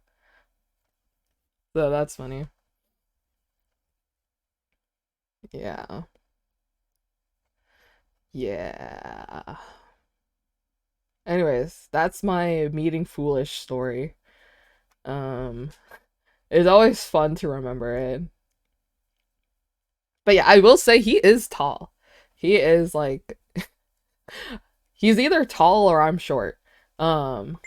So that's funny. Yeah. Yeah. Anyways, that's my meeting Foolish story. Um, it's always fun to remember it. But yeah, I will say he is tall. He is like he's either tall or I'm short. Um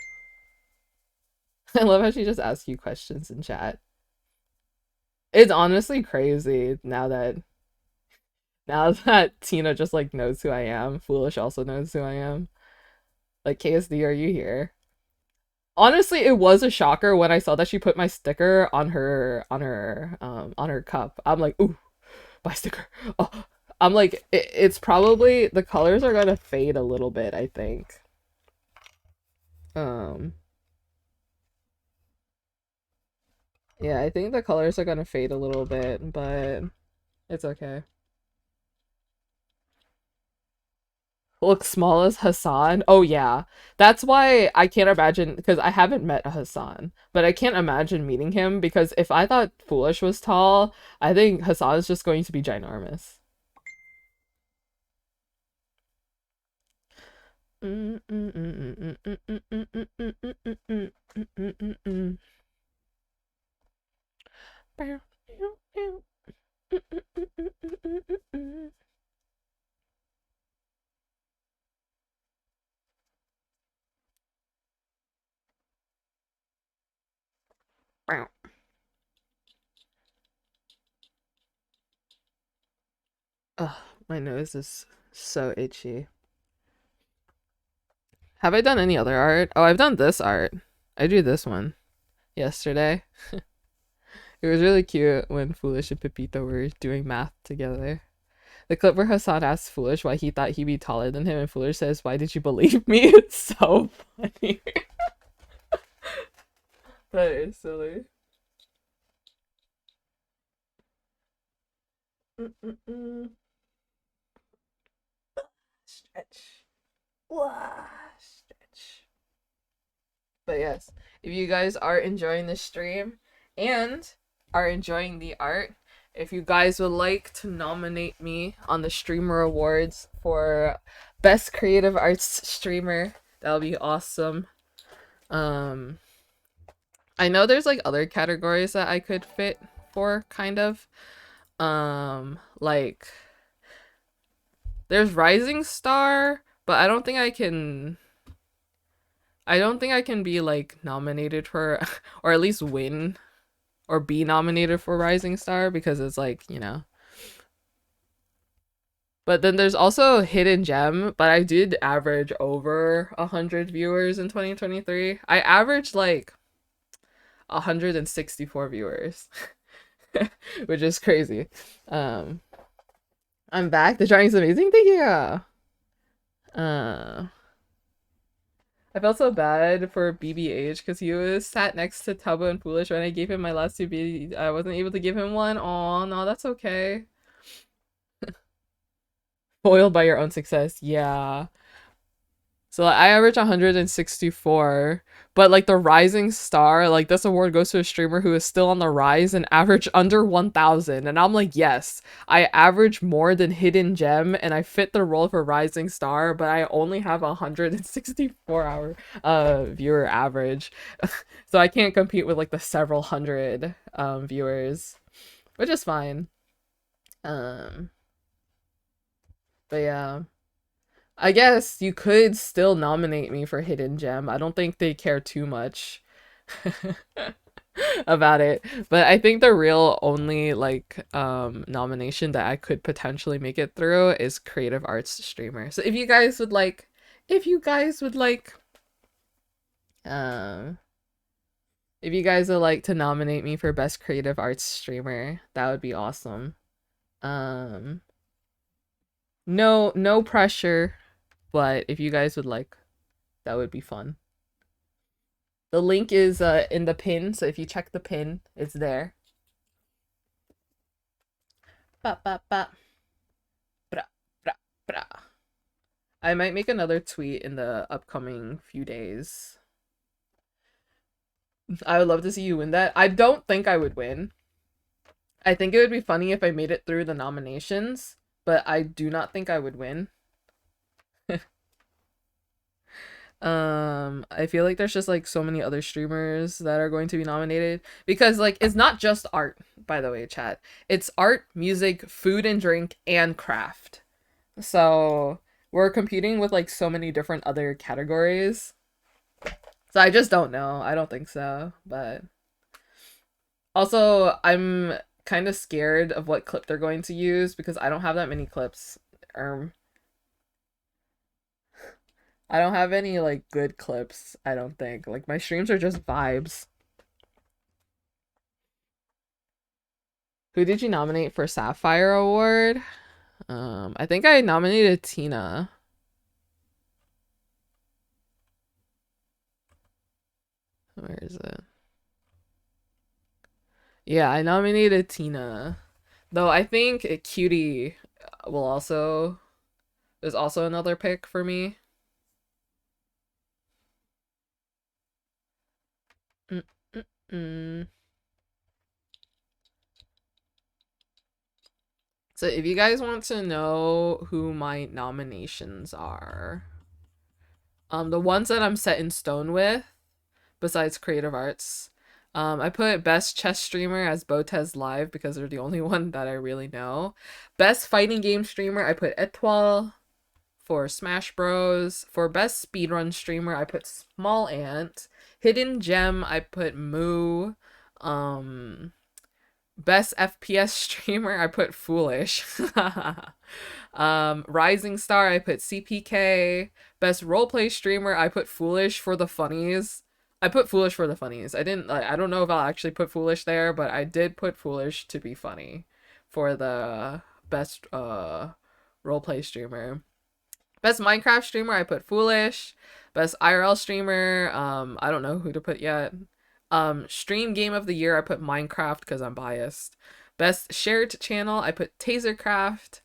I love how she just asks you questions in chat. It's honestly crazy now that Tina just like knows who I am. Foolish also knows who I am. Like, KSD, are you here? Honestly, it was a shocker when I saw that she put my sticker on her cup. I'm like, ooh, my sticker. Oh, I'm like, it's probably the colors are gonna fade a little bit, I think. Um, yeah, I think the colors are gonna fade a little bit, but it's okay. Look small as Hassan. Oh yeah. That's why I can't imagine because I haven't met a Hassan, but I can't imagine meeting him because if I thought Foolish was tall, I think Hassan is just going to be ginormous. Ugh, my nose is so itchy. Have I done any other art? Oh, I've done this art. I drew this one yesterday. It was really cute when Foolish and Pepito were doing math together. The clip where Hassan asks Foolish why he thought he'd be taller than him, and Foolish says, "Why did you believe me?" It's so funny. That is silly. Mm-mm-mm. Stretch. Wah, stretch. But yes, if you guys are enjoying the stream and are enjoying the art, if you guys would like to nominate me on the Streamer Awards for Best Creative Arts Streamer, that would be awesome. Um, I know there's like other categories that I could fit for, kind of. Like there's Rising Star, but I don't think I can be like nominated for or at least win or be nominated for Rising Star because it's like, you know. But then there's also Hidden Gem, but I did average over 100 viewers in 2023. I averaged like 164 viewers, which is crazy. Um, I'm back. The drawing's amazing. Thank you. Uh, I felt so bad for BBH because he was sat next to Tubbo and Foolish when I gave him my last two B. I wasn't able to give him one. Oh no, that's okay. Foiled by your own success. Yeah. So like, I average 164, but like the Rising Star, like this award goes to a streamer who is still on the rise and average under 1,000. And I'm like, yes, I average more than Hidden Gem and I fit the role for Rising Star, but I only have 164 hour viewer average. So I can't compete with like the several hundred viewers, which is fine. Um, but yeah. I guess you could still nominate me for Hidden Gem. I don't think they care too much about it. But I think the real only like nomination that I could potentially make it through is Creative Arts Streamer. So if you guys would like um if you guys would like to nominate me for Best Creative Arts Streamer, that would be awesome. Um no pressure, but if you guys would like, that would be fun. The link is in the pin, so if you check the pin, it's there. Ba, ba, ba. Bra, bra, bra. I might make another tweet in the upcoming few days. I would love to see you win that. I don't think I would win. I think it would be funny if I made it through the nominations, but I do not think I would win. I feel like there's just like so many other streamers that are going to be nominated because like it's not just art, by the way, chat. It's art, music, food and drink, and craft. So we're competing with like so many different other categories. So I just don't know. I don't think so. But also, I'm kind of scared of what clip they're going to use because I don't have that many clips. Um, I don't have any like good clips, I don't think. Like my streams are just vibes. Who did you nominate for Sapphire Award? I think I nominated Tina. Where is it? Yeah, I nominated Tina. Though I think Cutie will also is also another pick for me. Mm, mm, mm. So if you guys want to know who my nominations are, the ones that I'm set in stone with, besides creative arts, I put best chess streamer as Botez Live because they're the only one that I really know. Best fighting game streamer, I put Etoile for Smash Bros. For best speedrun streamer, I put Small Ant. Hidden Gem, I put Moo. Um, Best FPS streamer, I put Foolish. Rising Star, I put CPK. Best roleplay streamer, I put Foolish for the funnies. I put Foolish for the funnies. I didn't like, I don't know if I'll actually put Foolish there, but I did put Foolish to be funny for the best roleplay streamer. Best Minecraft streamer, I put Foolish. Best IRL streamer, I don't know who to put yet. Stream game of the year, I put Minecraft because I'm biased. Best shared channel, I put Tasercraft.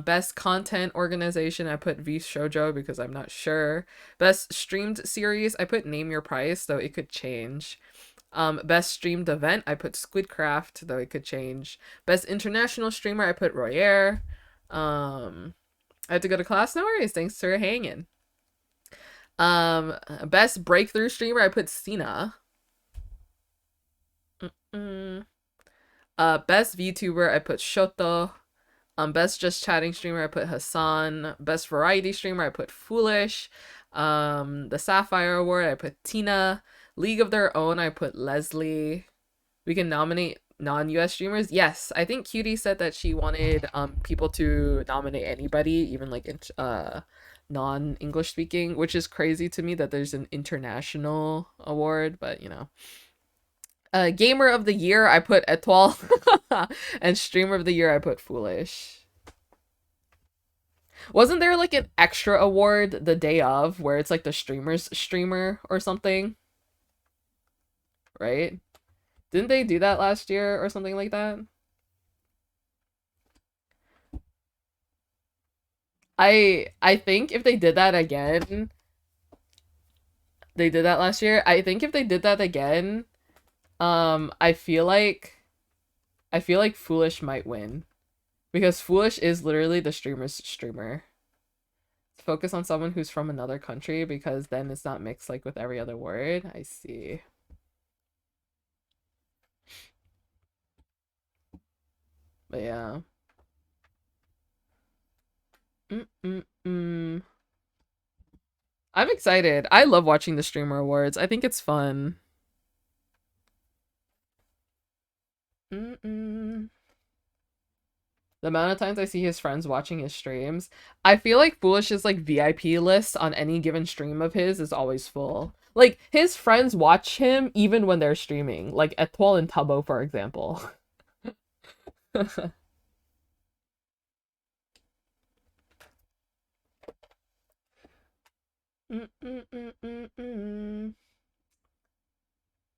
Best content organization, I put V Shoujo because I'm not sure. Best streamed series, I put Name Your Price, though it could change. Best streamed event, I put Squidcraft, though it could change. Best international streamer, I put Royer. Um, I had to go to class, no worries. Thanks for hanging. Best breakthrough streamer, I put Cena. Mm-mm. Best VTuber, I put Shoto. Best just chatting streamer, I put Hassan. Best variety streamer, I put Foolish. The Sapphire Award, I put Tina. League of Their Own, I put Leslie. We can nominate non-US streamers. Yes, I think Cutie said that she wanted people to nominate anybody, even like non-English speaking, which is crazy to me that there's an international award, but you know. Gamer of the year, I put Etoile. And streamer of the year, I put Foolish. Wasn't there like an extra award the day of where it's like the streamer's streamer or something? Right? Didn't they do that last year or something like that? I think if they did that again, they did that last year. I think if they did that again, I feel like Foolish might win because Foolish is literally the streamer's streamer. Focus on someone who's from another country because then it's not mixed like with every other word. I see. But yeah. Mm-mm-mm. I'm excited. I love watching the streamer awards. I think it's fun. Mm-mm. The amount of times I see his friends watching his streams, I feel like Foolish's like VIP list on any given stream of his is always full. Like his friends watch him even when they're streaming, like Etoile and Tubbo, for example.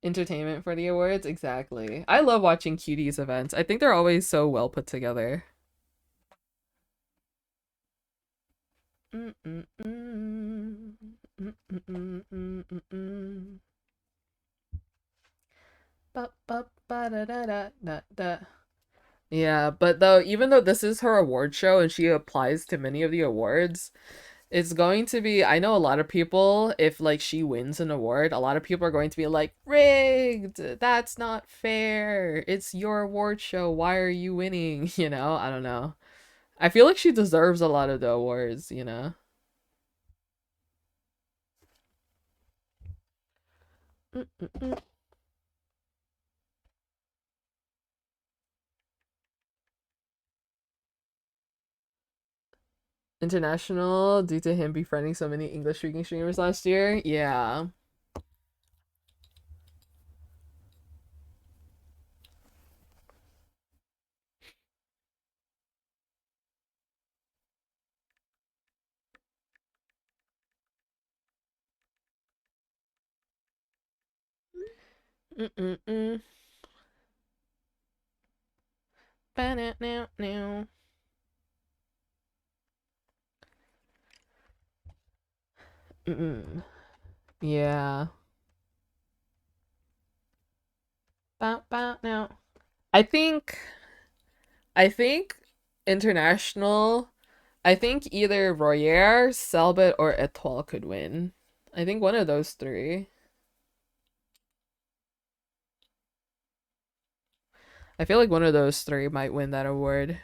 Entertainment for the awards, exactly. I love watching Cuties events. I think they're always so well put together. Yeah, but though, even though this is her award show and she applies to many of the awards, it's going to be, I know a lot of people, if like she wins an award, a lot of people are going to be like, rigged, that's not fair. It's your award show. Why are you winning? You know, I don't know. I feel like she deserves a lot of the awards, you know? Mm-mm-mm. International due to him befriending so many English speaking streamers last year. Yeah. Mm-mm-mm. Ba-na-now-now. Mm-mm. Yeah. Now. I think I think international. I think either Royer, Selbit, or Etoile could win. I think one of those three. I feel like one of those three might win that award.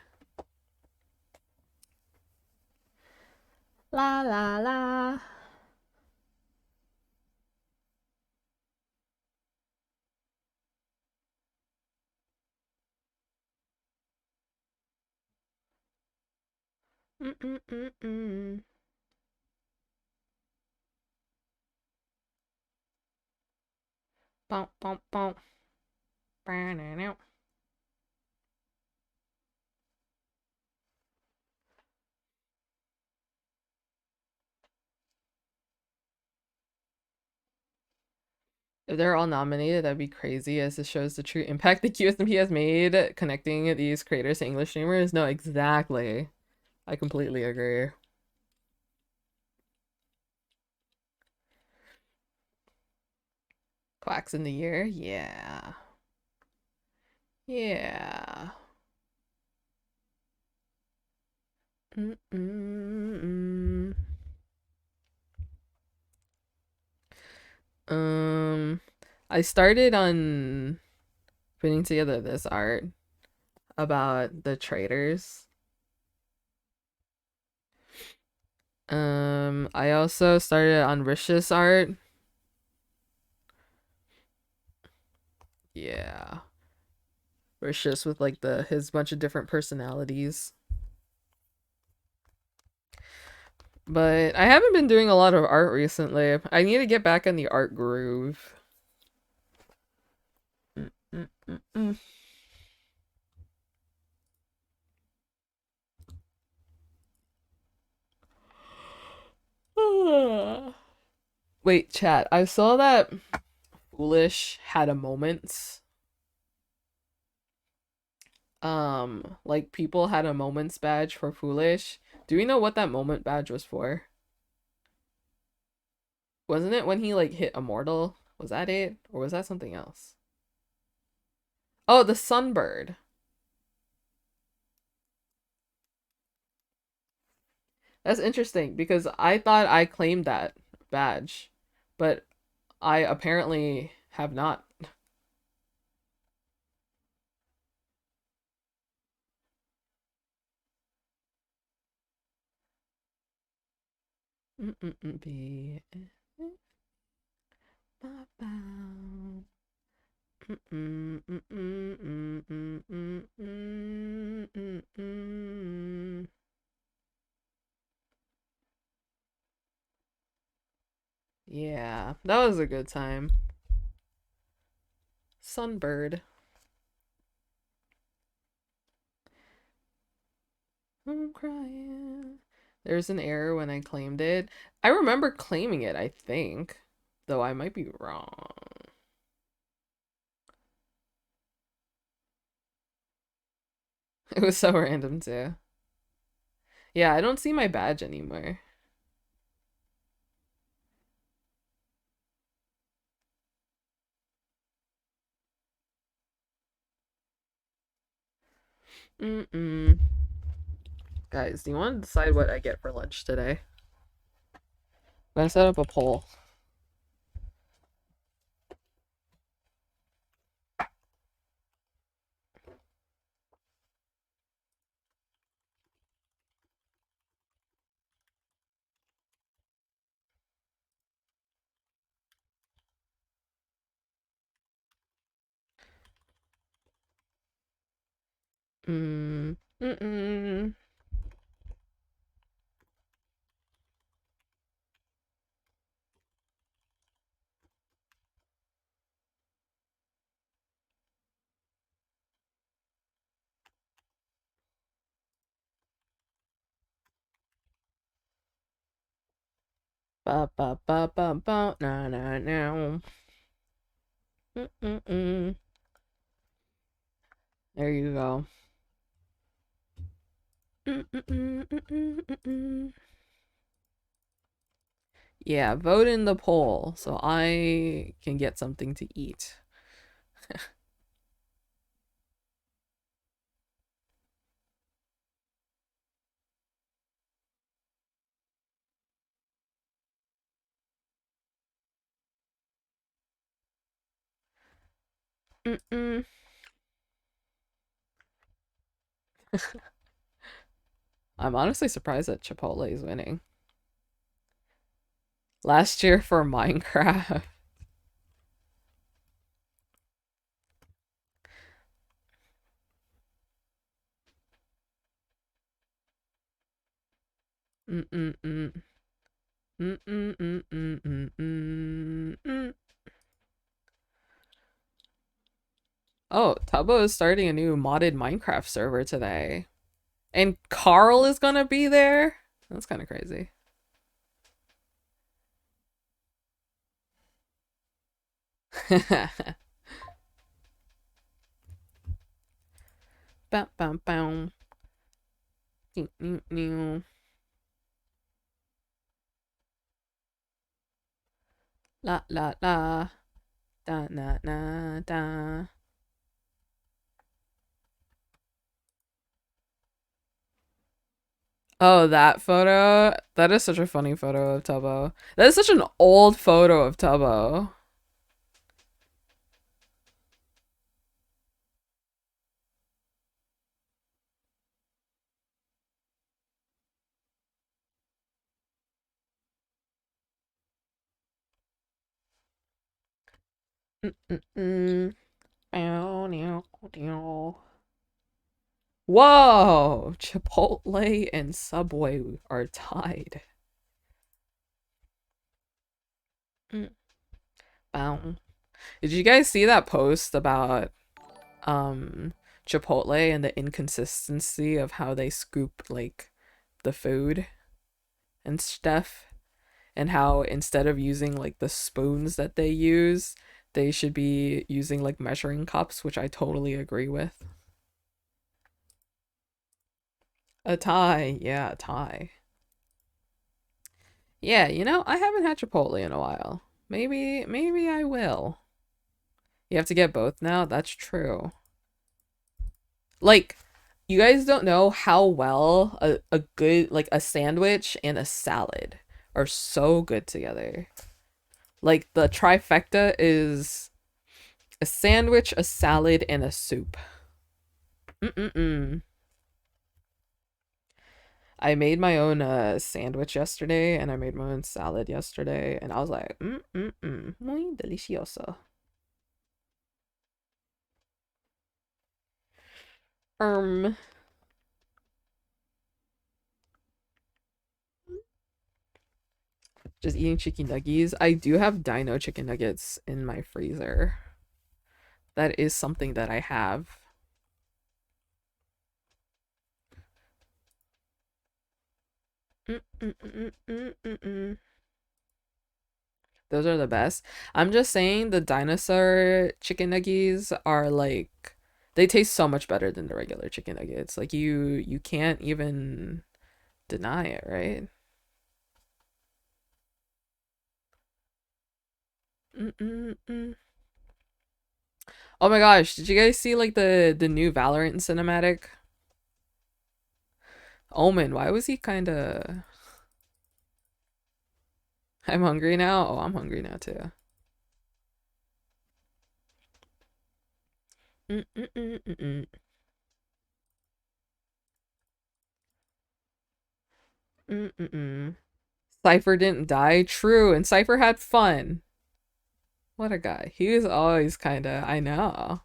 La la la. Mm-mm-mm-mm. Bump, bump, bump. Ba-na-now. If they're all nominated, that'd be crazy as it shows the true impact the QSMP has made connecting these creators to English streamers. No, exactly. I completely agree. Quacks in the year? Yeah. Yeah. Mm-mm-mm. Um, I started on putting together this art about the traders. I also started on Rish's art. Yeah. Rishis with like the his bunch of different personalities. But I haven't been doing a lot of art recently. I need to get back in the art groove. Mm-mm-mm-mm. Wait, chat. I saw that Foolish had a moment. Like people had a moments badge for Foolish. Do we know what that moment badge was for? Wasn't it when he like hit immortal? Was that it? Or was that something else? Oh, the sunbird. That's interesting because I thought I claimed that badge, but I apparently have not. Be Yeah, that was a good time. Sunbird. I'm crying. There's an error when I claimed it. I remember claiming it, I think, though I might be wrong. It was so random too. Yeah, I don't see my badge anymore. Mm-mm. Guys, do you want to decide what I get for lunch today? I'm gonna set up a poll. Mm. Mm-mm. Ba ba ba ba ba na na na. Mm-mm-mm. There you go. Mm-mm-mm-mm-mm-mm. Yeah, vote in the poll so I can get something to eat. Mm-mm. I'm honestly surprised that Chipotle is winning. Last year for Minecraft. Mm-mm-mm. Mm-mm-mm-mm-mm-mm. Oh, Tubbo is starting a new modded Minecraft server today. And Carl is gonna be there? That's kind of crazy. Bam, bam, bam. La la la. Da na na da. Oh, that photo? That is such a funny photo of Tubbo. That is such an old photo of Tubbo. Mm-mm-mm. Whoa! Chipotle and Subway are tied. Mm. Bow. Did you guys see that post about um Chipotle and the inconsistency of how they scoop like the food and stuff, and how instead of using like the spoons that they use, they should be using like measuring cups, which I totally agree with. A tie, yeah, a tie. Yeah, I haven't had Chipotle in a while. Maybe I will. You have to get both now? That's true. Like, you guys don't know how well a good, like, a sandwich and a salad are so good together. Like, the trifecta is a sandwich, a salad, and a soup. Mm-mm-mm. I made my own sandwich yesterday, and I made my own salad yesterday, and I was like, mm-mm-mm, muy delicioso. Um, just eating chicken nuggies. I do have dino chicken nuggets in my freezer. That is something that I have. Mm-mm-mm-mm-mm-mm. Those are the best. I'm just saying the dinosaur chicken nuggies are like they taste so much better than the regular chicken nuggets. Like you can't even deny it, right? Mm-mm-mm. Oh my gosh, did you guys see like the new Valorant cinematic? Omen, why was he kind of I'm hungry now? Oh, I'm hungry now too. Mm-mm-mm-mm-mm. Mm-mm-mm. Cypher didn't die. True, and Cypher had fun. What a guy. He was always kind of, I know.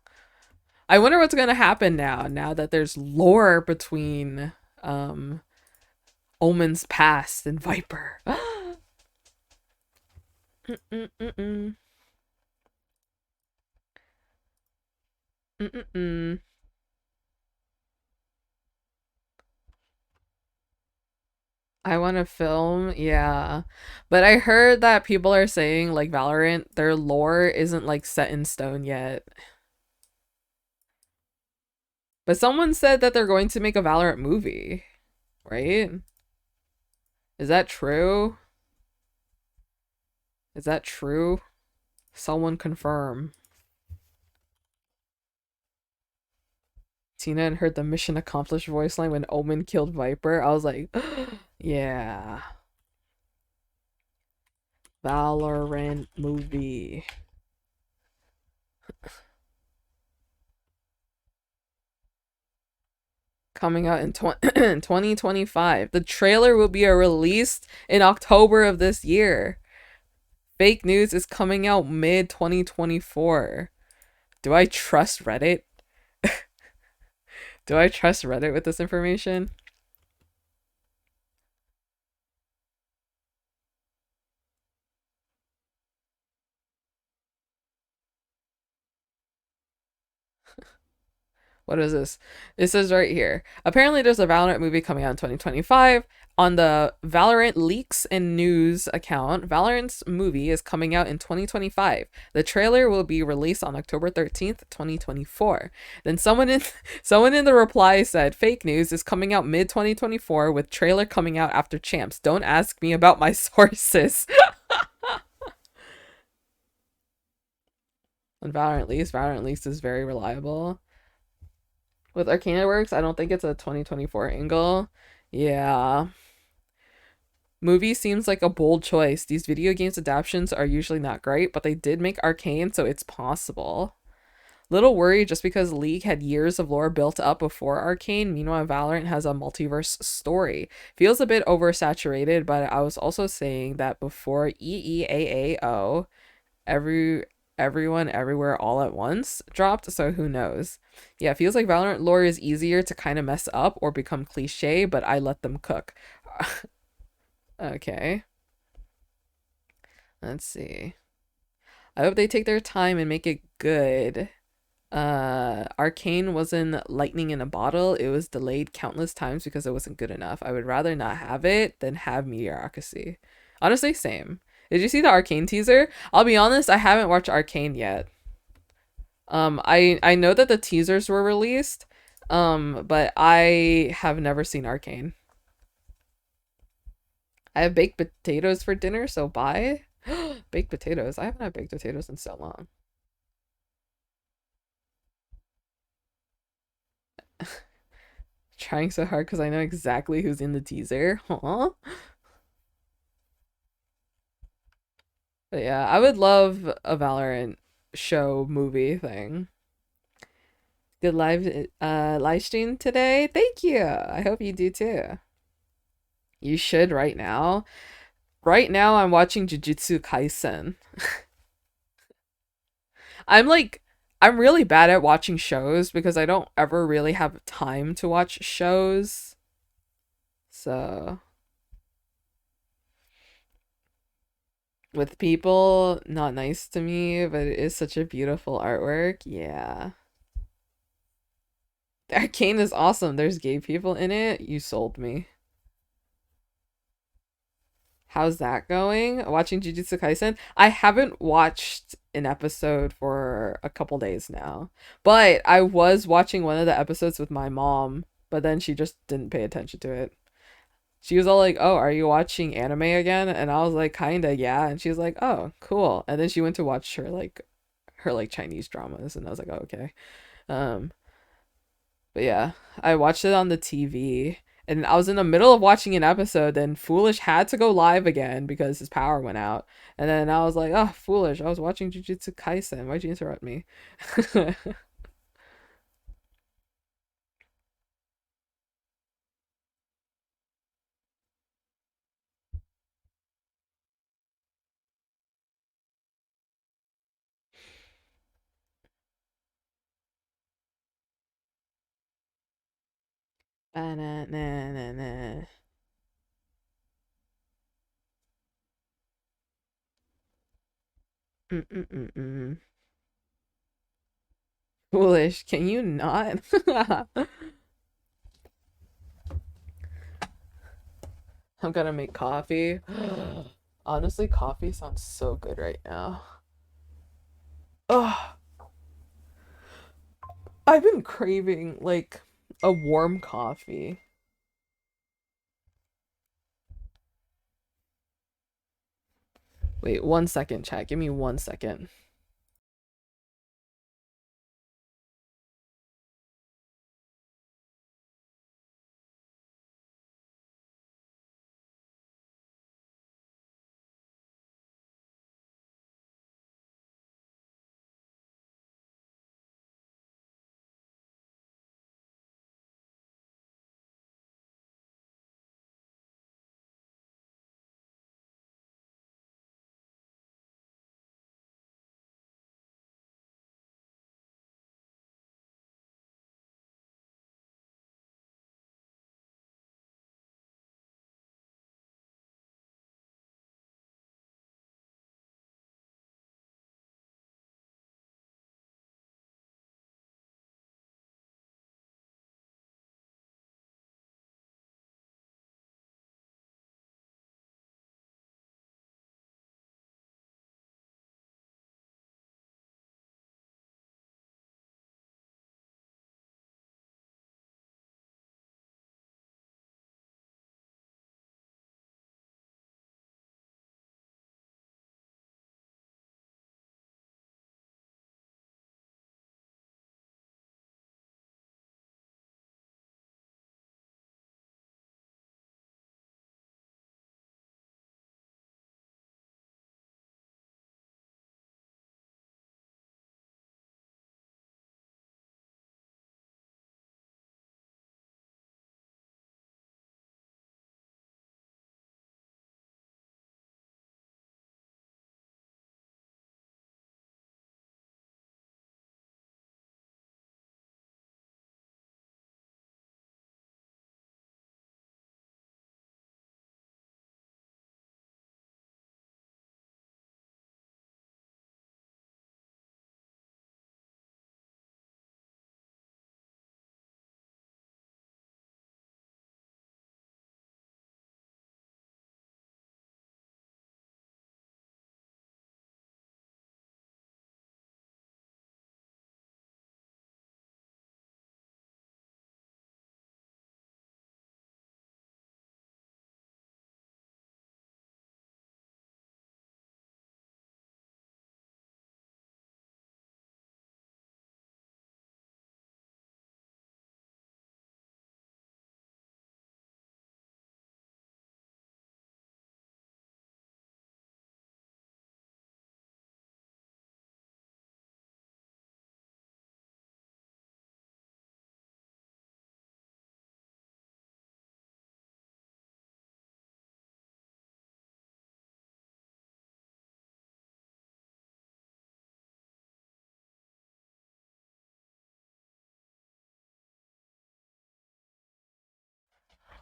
I wonder what's gonna happen now that there's lore between um Omen's past and Viper. Mm-mm-mm-mm. Mm-mm-mm. I want to film, yeah. But I heard that people are saying like Valorant, their lore isn't like set in stone yet. But someone said that they're going to make a Valorant movie, right? Is that true? Is that true? Someone confirm. Tina and heard the mission accomplished voice line when Omen killed Viper. I was like, yeah. Valorant movie. Coming out in 2025. The trailer will be released in October of this year. Fake news is coming out mid 2024. Do I trust Reddit? Do I trust Reddit with this information? What is this? It says right here. Apparently, there's a Valorant movie coming out in 2025. On the Valorant Leaks and News account, Valorant's movie is coming out in 2025. The trailer will be released on October 13th, 2024. Then someone in the reply said, "Fake news is coming out mid 2024 with trailer coming out after Champs. Don't ask me about my sources." On Valorant Leaks is very reliable. With Arcana Works, I don't think it's a 2024 angle. Yeah. Movie seems like a bold choice. These video games adaptations are usually not great, but they did make Arcane, so it's possible. Little worried just because League had years of lore built up before Arcane. Meanwhile, Valorant has a multiverse story. Feels a bit oversaturated, but I was also saying that before EEAAO, every everyone everywhere all at once dropped, so who knows. Yeah, it feels like Valorant lore is easier to kind of mess up or become cliche, but I let them cook. Okay, let's see. I hope they take their time and make it good. Arcane wasn't lightning in a bottle. It was delayed countless times because it wasn't good enough. I would rather not have it than have mediocrity. Honestly, same. Did you see the Arcane teaser? I'll be honest, I haven't watched Arcane yet. I know that the teasers were released, but I have never seen Arcane. I have baked potatoes for dinner, so bye. Baked potatoes. I haven't had baked potatoes in so long. Trying so hard because I know exactly who's in the teaser. Huh? But yeah, I would love a Valorant show movie thing. Good live stream today. Thank you. I hope you do too. You should right now. Right now I'm watching Jujutsu Kaisen. I'm like I'm really bad at watching shows because I don't ever really have time to watch shows. So, with people not nice to me, but it is such a beautiful artwork. Yeah. Arcane is awesome. There's gay people in it. You sold me. How's that going? Watching Jujutsu Kaisen? I haven't watched an episode for a couple days now. But I was watching one of the episodes with my mom, but then she just didn't pay attention to it. She was all like, "Oh, are you watching anime again?" And I was like, "Kinda, yeah." And she was like, "Oh, cool." And then she went to watch her like Chinese dramas, and I was like, "Oh, okay." Um, but yeah, I watched it on the TV, and I was in the middle of watching an episode, and Foolish had to go live again because his power went out. And then I was like, "Oh, Foolish, I was watching Jujutsu Kaisen. Why'd you interrupt me?" Banana. Mm-mm-mm-mm. Foolish, can you not? I'm gonna make coffee. Honestly, coffee sounds so good right now. Oh, I've been craving like a warm coffee. Wait, 1 second, chat. Give me 1 second.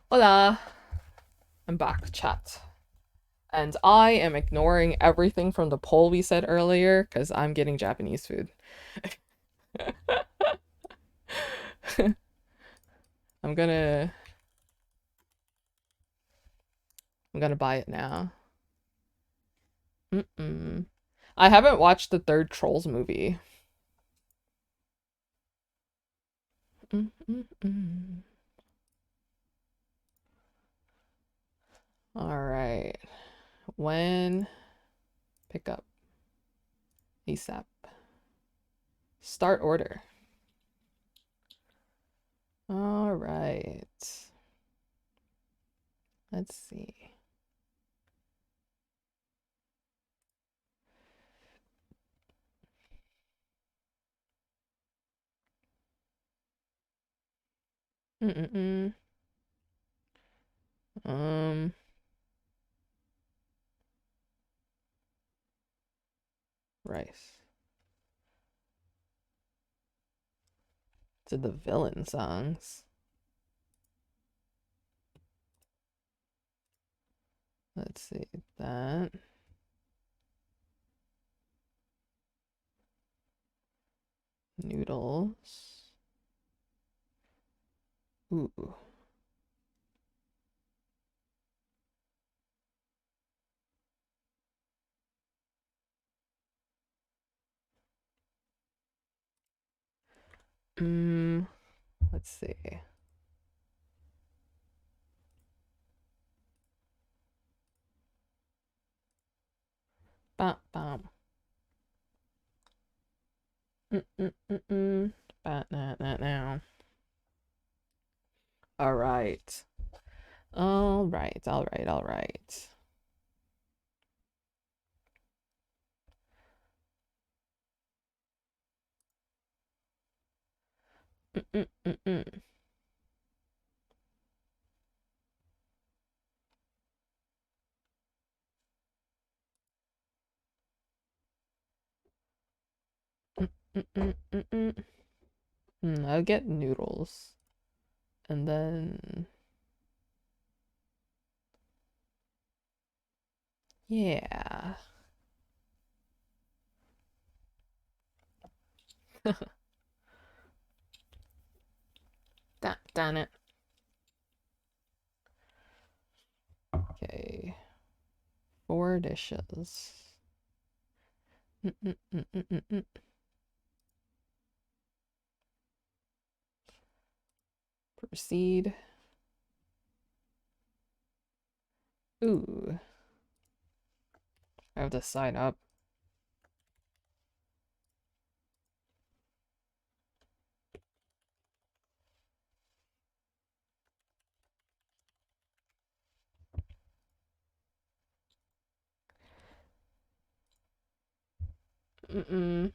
Hola! I'm back, chat. And I am ignoring everything from the poll we said earlier because I'm getting Japanese food. I'm gonna I'm gonna buy it now. Mm-mm. I haven't watched the third Trolls movie. Mm-mm-mm. All right. When pick up ASAP. Start order. All right. Let's see. Mm-mm-mm. Um, rice. To the villain songs. Let's see that. Noodles. Ooh. Let's see. Bam, bam. Now. All right. All right. All right. All right. Mm-mm-mm-mm. Mm-mm-mm-mm. I'll get noodles. And then, yeah. Damn it. Okay. 4 dishes. Mm-mm-mm-mm-mm. Proceed. Ooh. I have to sign up. Mm-mm.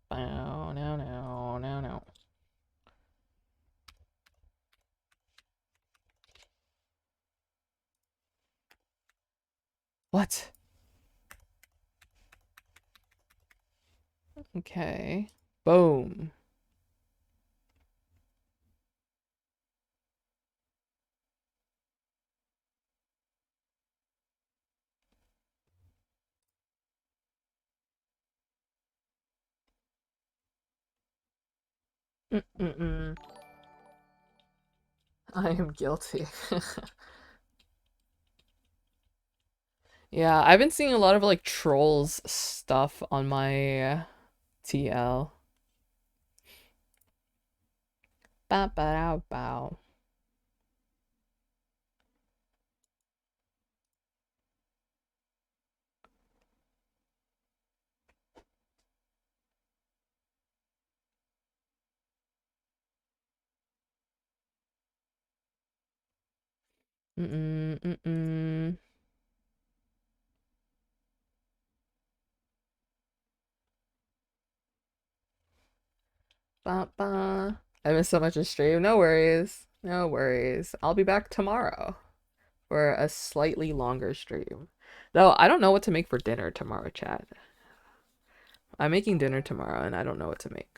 Bow, now, now, now, now. What? Okay. Boom. Mm-mm-mm. I am guilty. Yeah, I've been seeing a lot of like trolls stuff on my TL. Bow, bow, bow. Mm-mm, mm-mm. Ba, ba. I missed so much of stream. No worries. No worries. I'll be back tomorrow for a slightly longer stream. Though I don't know what to make for dinner tomorrow, chat. I'm making dinner tomorrow and I don't know what to make.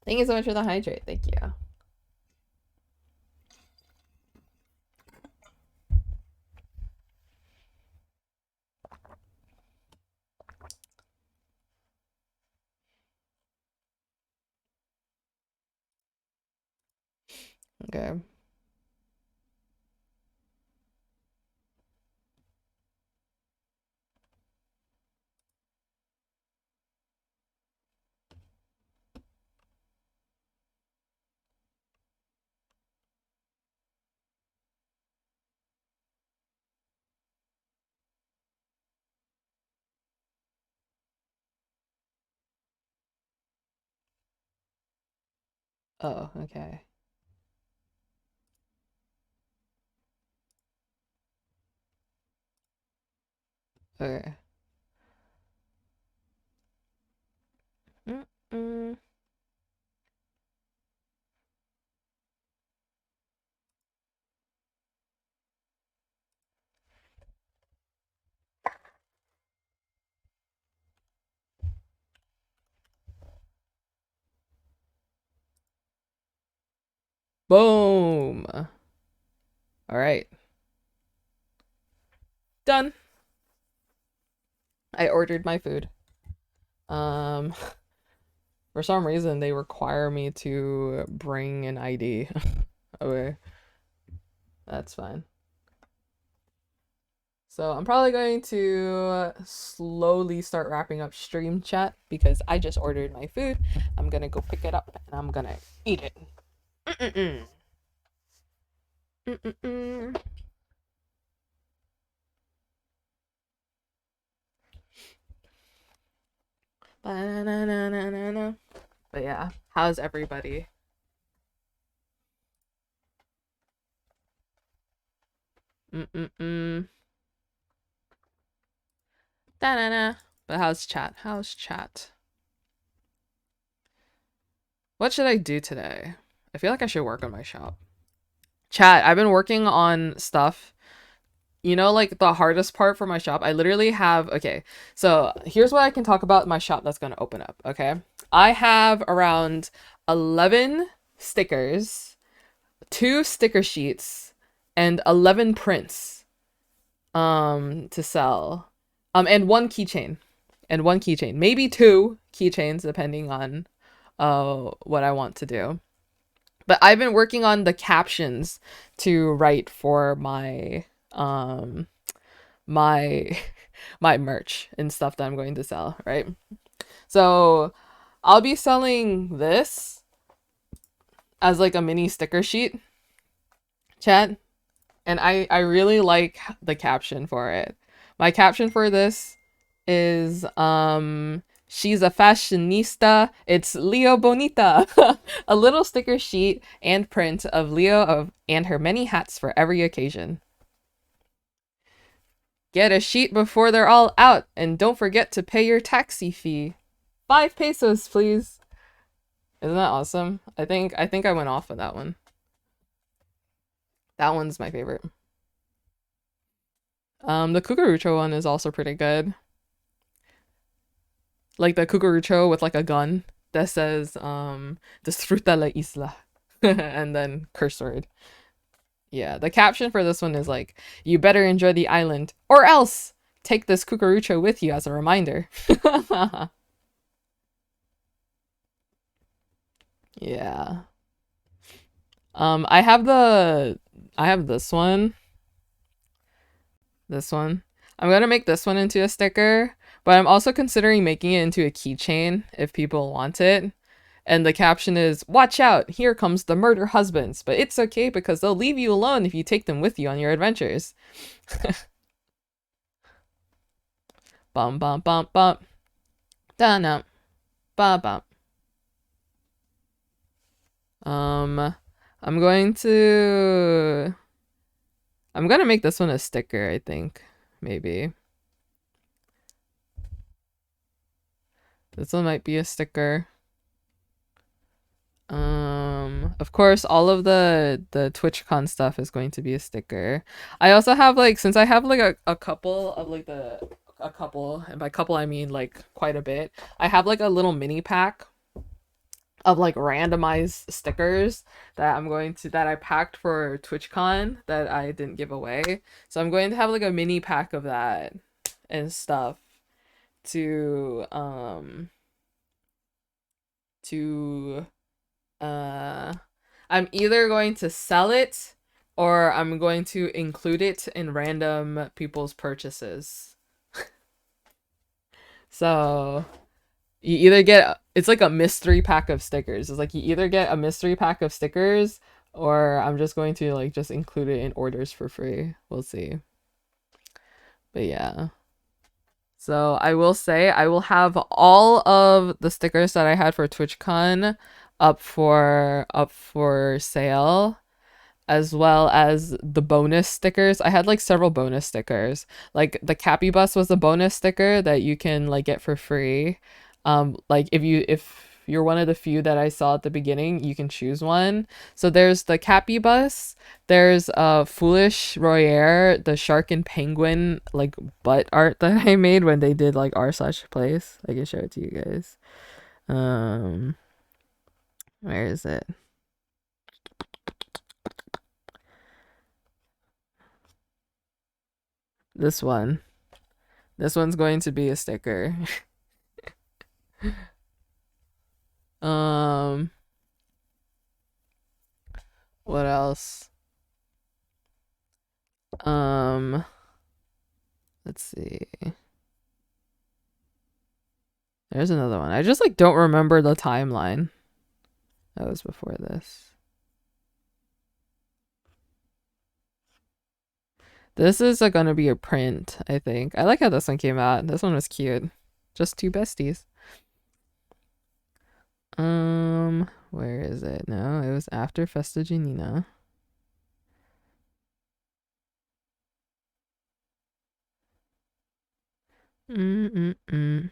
Thank you so much for the hydrate. Thank you. Okay. Oh, okay. Okay. Mm-mm. Boom. All right. Done. I ordered my food. Um, for some reason they require me to bring an ID. Okay, that's fine. So I'm probably going to slowly start wrapping up stream chat because I just ordered my food. I'm gonna go pick it up and I'm gonna eat it. Mm-mm-mm. Mm-mm-mm. Ba-na-na-na-na-na. But yeah, how's everybody? Mm-mm-mm. Da-na-na. But how's chat? How's chat? What should I do today? I feel like I should work on my shop. Chat, I've been working on stuff. You know, like the hardest part for my shop, I literally have, okay, so here's what I can talk about my shop that's going to open up, okay? I have around 11 stickers, 2 sticker sheets, and 11 prints to sell. And one keychain. And one keychain. Maybe 2 keychains depending on what I want to do. But I've been working on the captions to write for my my merch and stuff that I'm going to sell, right? So I'll be selling this as like a mini sticker sheet, chat, and I really like the caption for it. My caption for this is she's a fashionista. It's Leo Bonita. A little sticker sheet and print of Leo and her many hats for every occasion. Get a sheet before they're all out, and don't forget to pay your taxi fee. 5 pesos, please. Isn't that awesome? I think I went off with that one. That one's my favorite. The Cucurucho one is also pretty good. Like the Cucurucho with like a gun that says Disfruta la isla and then curse word. Yeah, the caption for this one is like, you better enjoy the island or else take this Cucurucho with you as a reminder. Yeah. I have this one. This one. I'm gonna make this one into a sticker, but I'm also considering making it into a keychain if people want it. And the caption is, watch out, here comes the murder husbands, but it's okay because they'll leave you alone if you take them with you on your adventures. Bum bum bum bum. Da ba bum. I'm going to I'm gonna make this one a sticker, I think. Maybe. This one might be a sticker. Of course, all of the TwitchCon stuff is going to be a sticker. I also have like, since I have like a couple of like a couple, and by couple I mean like quite a bit. I have like a little mini pack of like randomized stickers that I packed for TwitchCon that I didn't give away. So I'm going to have like a mini pack of that and stuff to to I'm either going to sell it or I'm going to include it in random people's purchases. So you either get, it's like a mystery pack of stickers. It's like you either get a mystery pack of stickers or I'm just going to like just include it in orders for free. We'll see. But yeah. So I will say I will have all of the stickers that I had for TwitchCon up for sale, as well as the bonus stickers. I had like several bonus stickers. Like the Cappy Bus was a bonus sticker that you can like get for free. Like if you're one of the few that I saw at the beginning, you can choose one. So there's the Cappy Bus, there's Foolish Royer, the shark and penguin like butt art that I made when they did like r/place. I can show it to you guys. Um where is it? This one. This one's going to be a sticker. um, what else? Um, let's see. There's another one. I just like don't remember the timeline. That was before this. This is gonna be a print, I think. I like how this one came out. This one was cute. Just two besties. Where is it? No, it was after Festa Janina. Mm-mm-mm.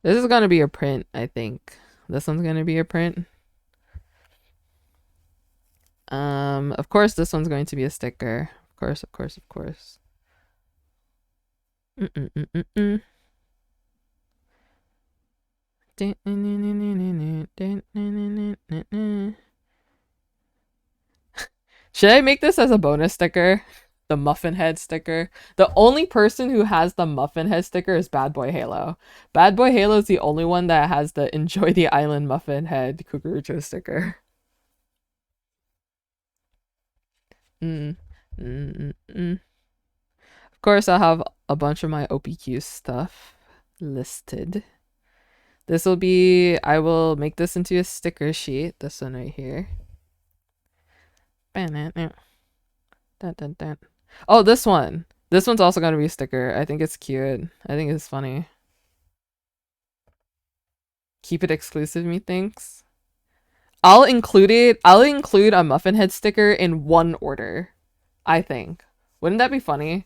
This is gonna be a print, I think. This one's gonna be a print. Of course this one's going to be a sticker. Of course, of course, of course. Mm-mm-mm-mm-mm. Should I make this as a bonus sticker? The muffin head sticker. The only person who has the muffin head sticker is Bad Boy Halo. Bad Boy Halo is the only one that has the Enjoy the Island muffin head Cucurucho sticker. Mm. Mm-mm-mm. Of course, I'll have a bunch of my OPQ stuff listed. This will be, I will make this into a sticker sheet. This one right here. Oh, this one. This one's also going to be a sticker. I think it's cute. I think it's funny. Keep it exclusive, methinks. I'll include it. I'll include a muffin head sticker in one order. I think. Wouldn't that be funny?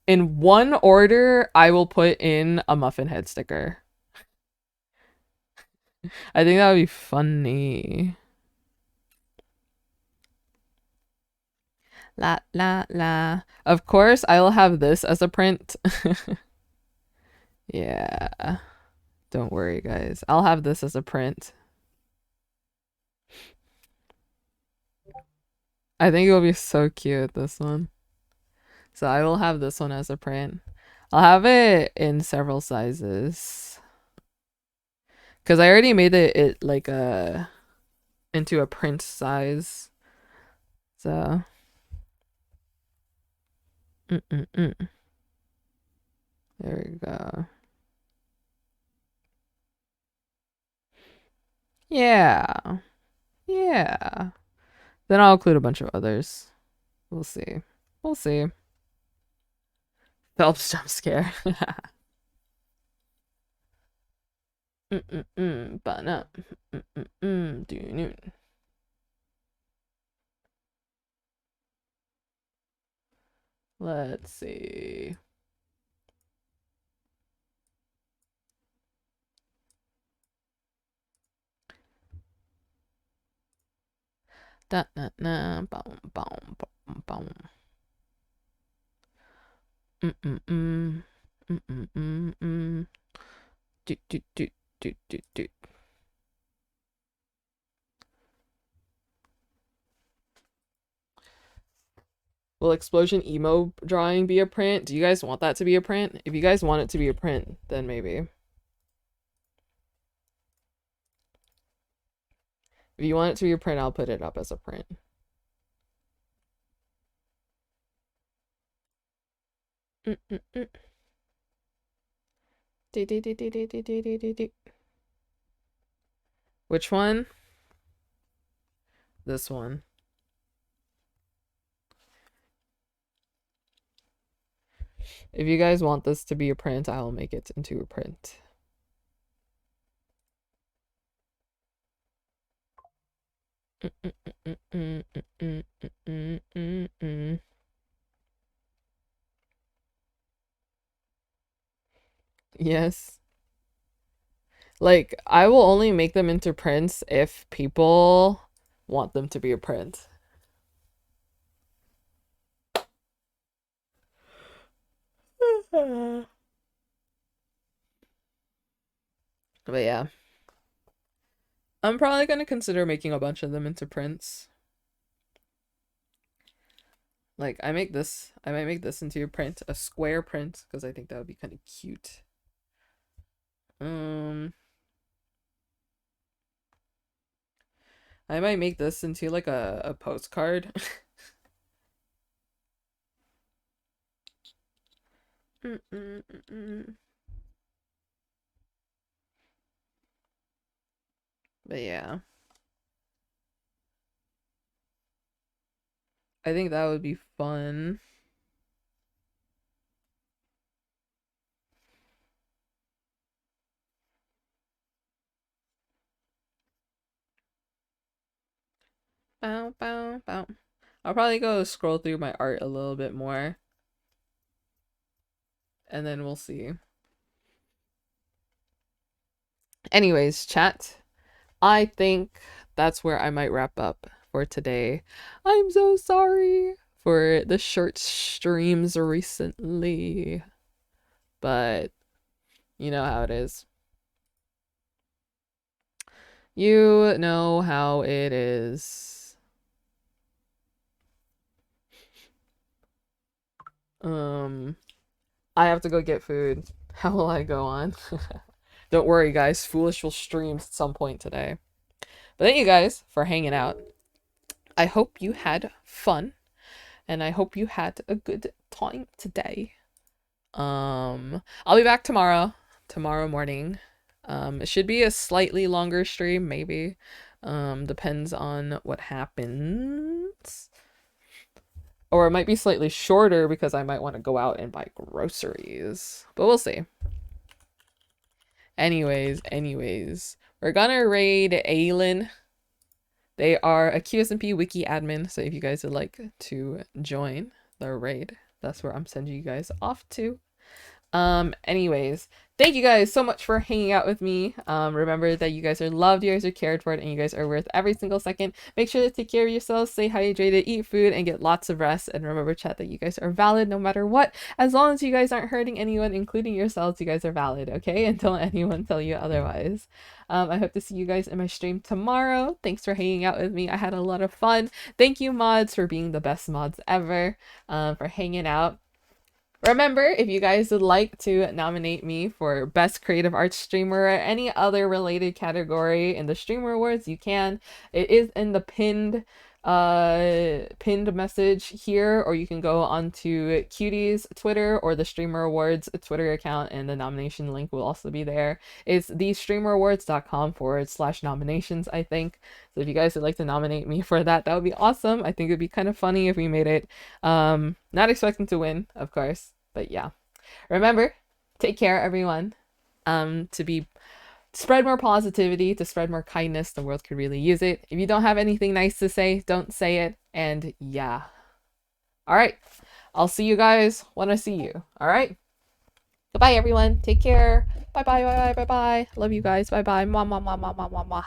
In one order, I will put in a muffin head sticker. I think that would be funny. La la la. Of course, I will have this as a print. Yeah. Don't worry, guys. I'll have this as a print. I think it will be so cute, this one. So I will have this one as a print. I'll have it in several sizes. Because I already made it like into a print size. So there we go. Yeah. Yeah. Then I'll include a bunch of others. We'll see. We'll see. Phelps jump scare. Button up. Do noon. Let's see. Da na na boom boom boom boom. Do do do do do do. Will explosion emo drawing be a print? Do you guys want that to be a print? If you guys want it to be a print, then maybe. If you want it to be a print, I'll put it up as a print. Which one? This one. If you guys want this to be a print, I will make it into a print. Yes. Like, I will only make them into prints if people want them to be a print. But yeah. I'm probably gonna consider making a bunch of them into prints. Like I might make this into a print, a square print, because I think that would be kind of cute. I might make this into like a postcard. But yeah, I think that would be fun. Bow, bow, bow. I'll probably go scroll through my art a little bit more. And then we'll see. Anyways, chat. I think that's where I might wrap up for today. I'm so sorry for the short streams recently. But you know how it is. You know how it is. I have to go get food. How will I go on? Don't worry, guys. Foolish will stream at some point today. But thank you guys for hanging out. I hope you had fun. And I hope you had a good time today. I'll be back tomorrow morning. It should be a slightly longer stream, maybe. Depends on what happens. Or it might be slightly shorter because I might want to go out and buy groceries. But we'll see. Anyways, we're gonna raid Aylin. They are a QSMP wiki admin, so if you guys would like to join the raid, that's where I'm sending you guys off to. Anyways, thank you guys so much for hanging out with me. Remember that you guys are loved, you guys are cared for, and you guys are worth every single second. Make sure to take care of yourselves, stay hydrated, eat food, and get lots of rest. And remember, chat, that you guys are valid no matter what. As long as you guys aren't hurting anyone, including yourselves, you guys are valid, okay? And don't anyone tell you otherwise. I hope to see you guys in my stream tomorrow. Thanks for hanging out with me. I had a lot of fun. Thank you, mods, for being the best mods ever, for hanging out. Remember, if you guys would like to nominate me for Best Creative Arts Streamer or any other related category in the Streamer Awards, you can. It is in the pinned message here, or you can go onto Cutie's Twitter or the Streamer Awards Twitter account, and the nomination link will also be there. It's thestreamerawards.com/nominations, I think. So if you guys would like to nominate me for that, that would be awesome. I think it'd be kind of funny if we made it. Not expecting to win, of course, but yeah. Remember, take care, everyone. To spread more positivity, to spread more kindness. The world could really use it. If you don't have anything nice to say, don't say it. And yeah. All right. I'll see you guys when I see you. All right. Goodbye, everyone. Take care. Bye bye. Bye bye. Bye bye. Love you guys. Bye bye. Mwah, mwah, mwah, mwah, mwah, mwah, mwah.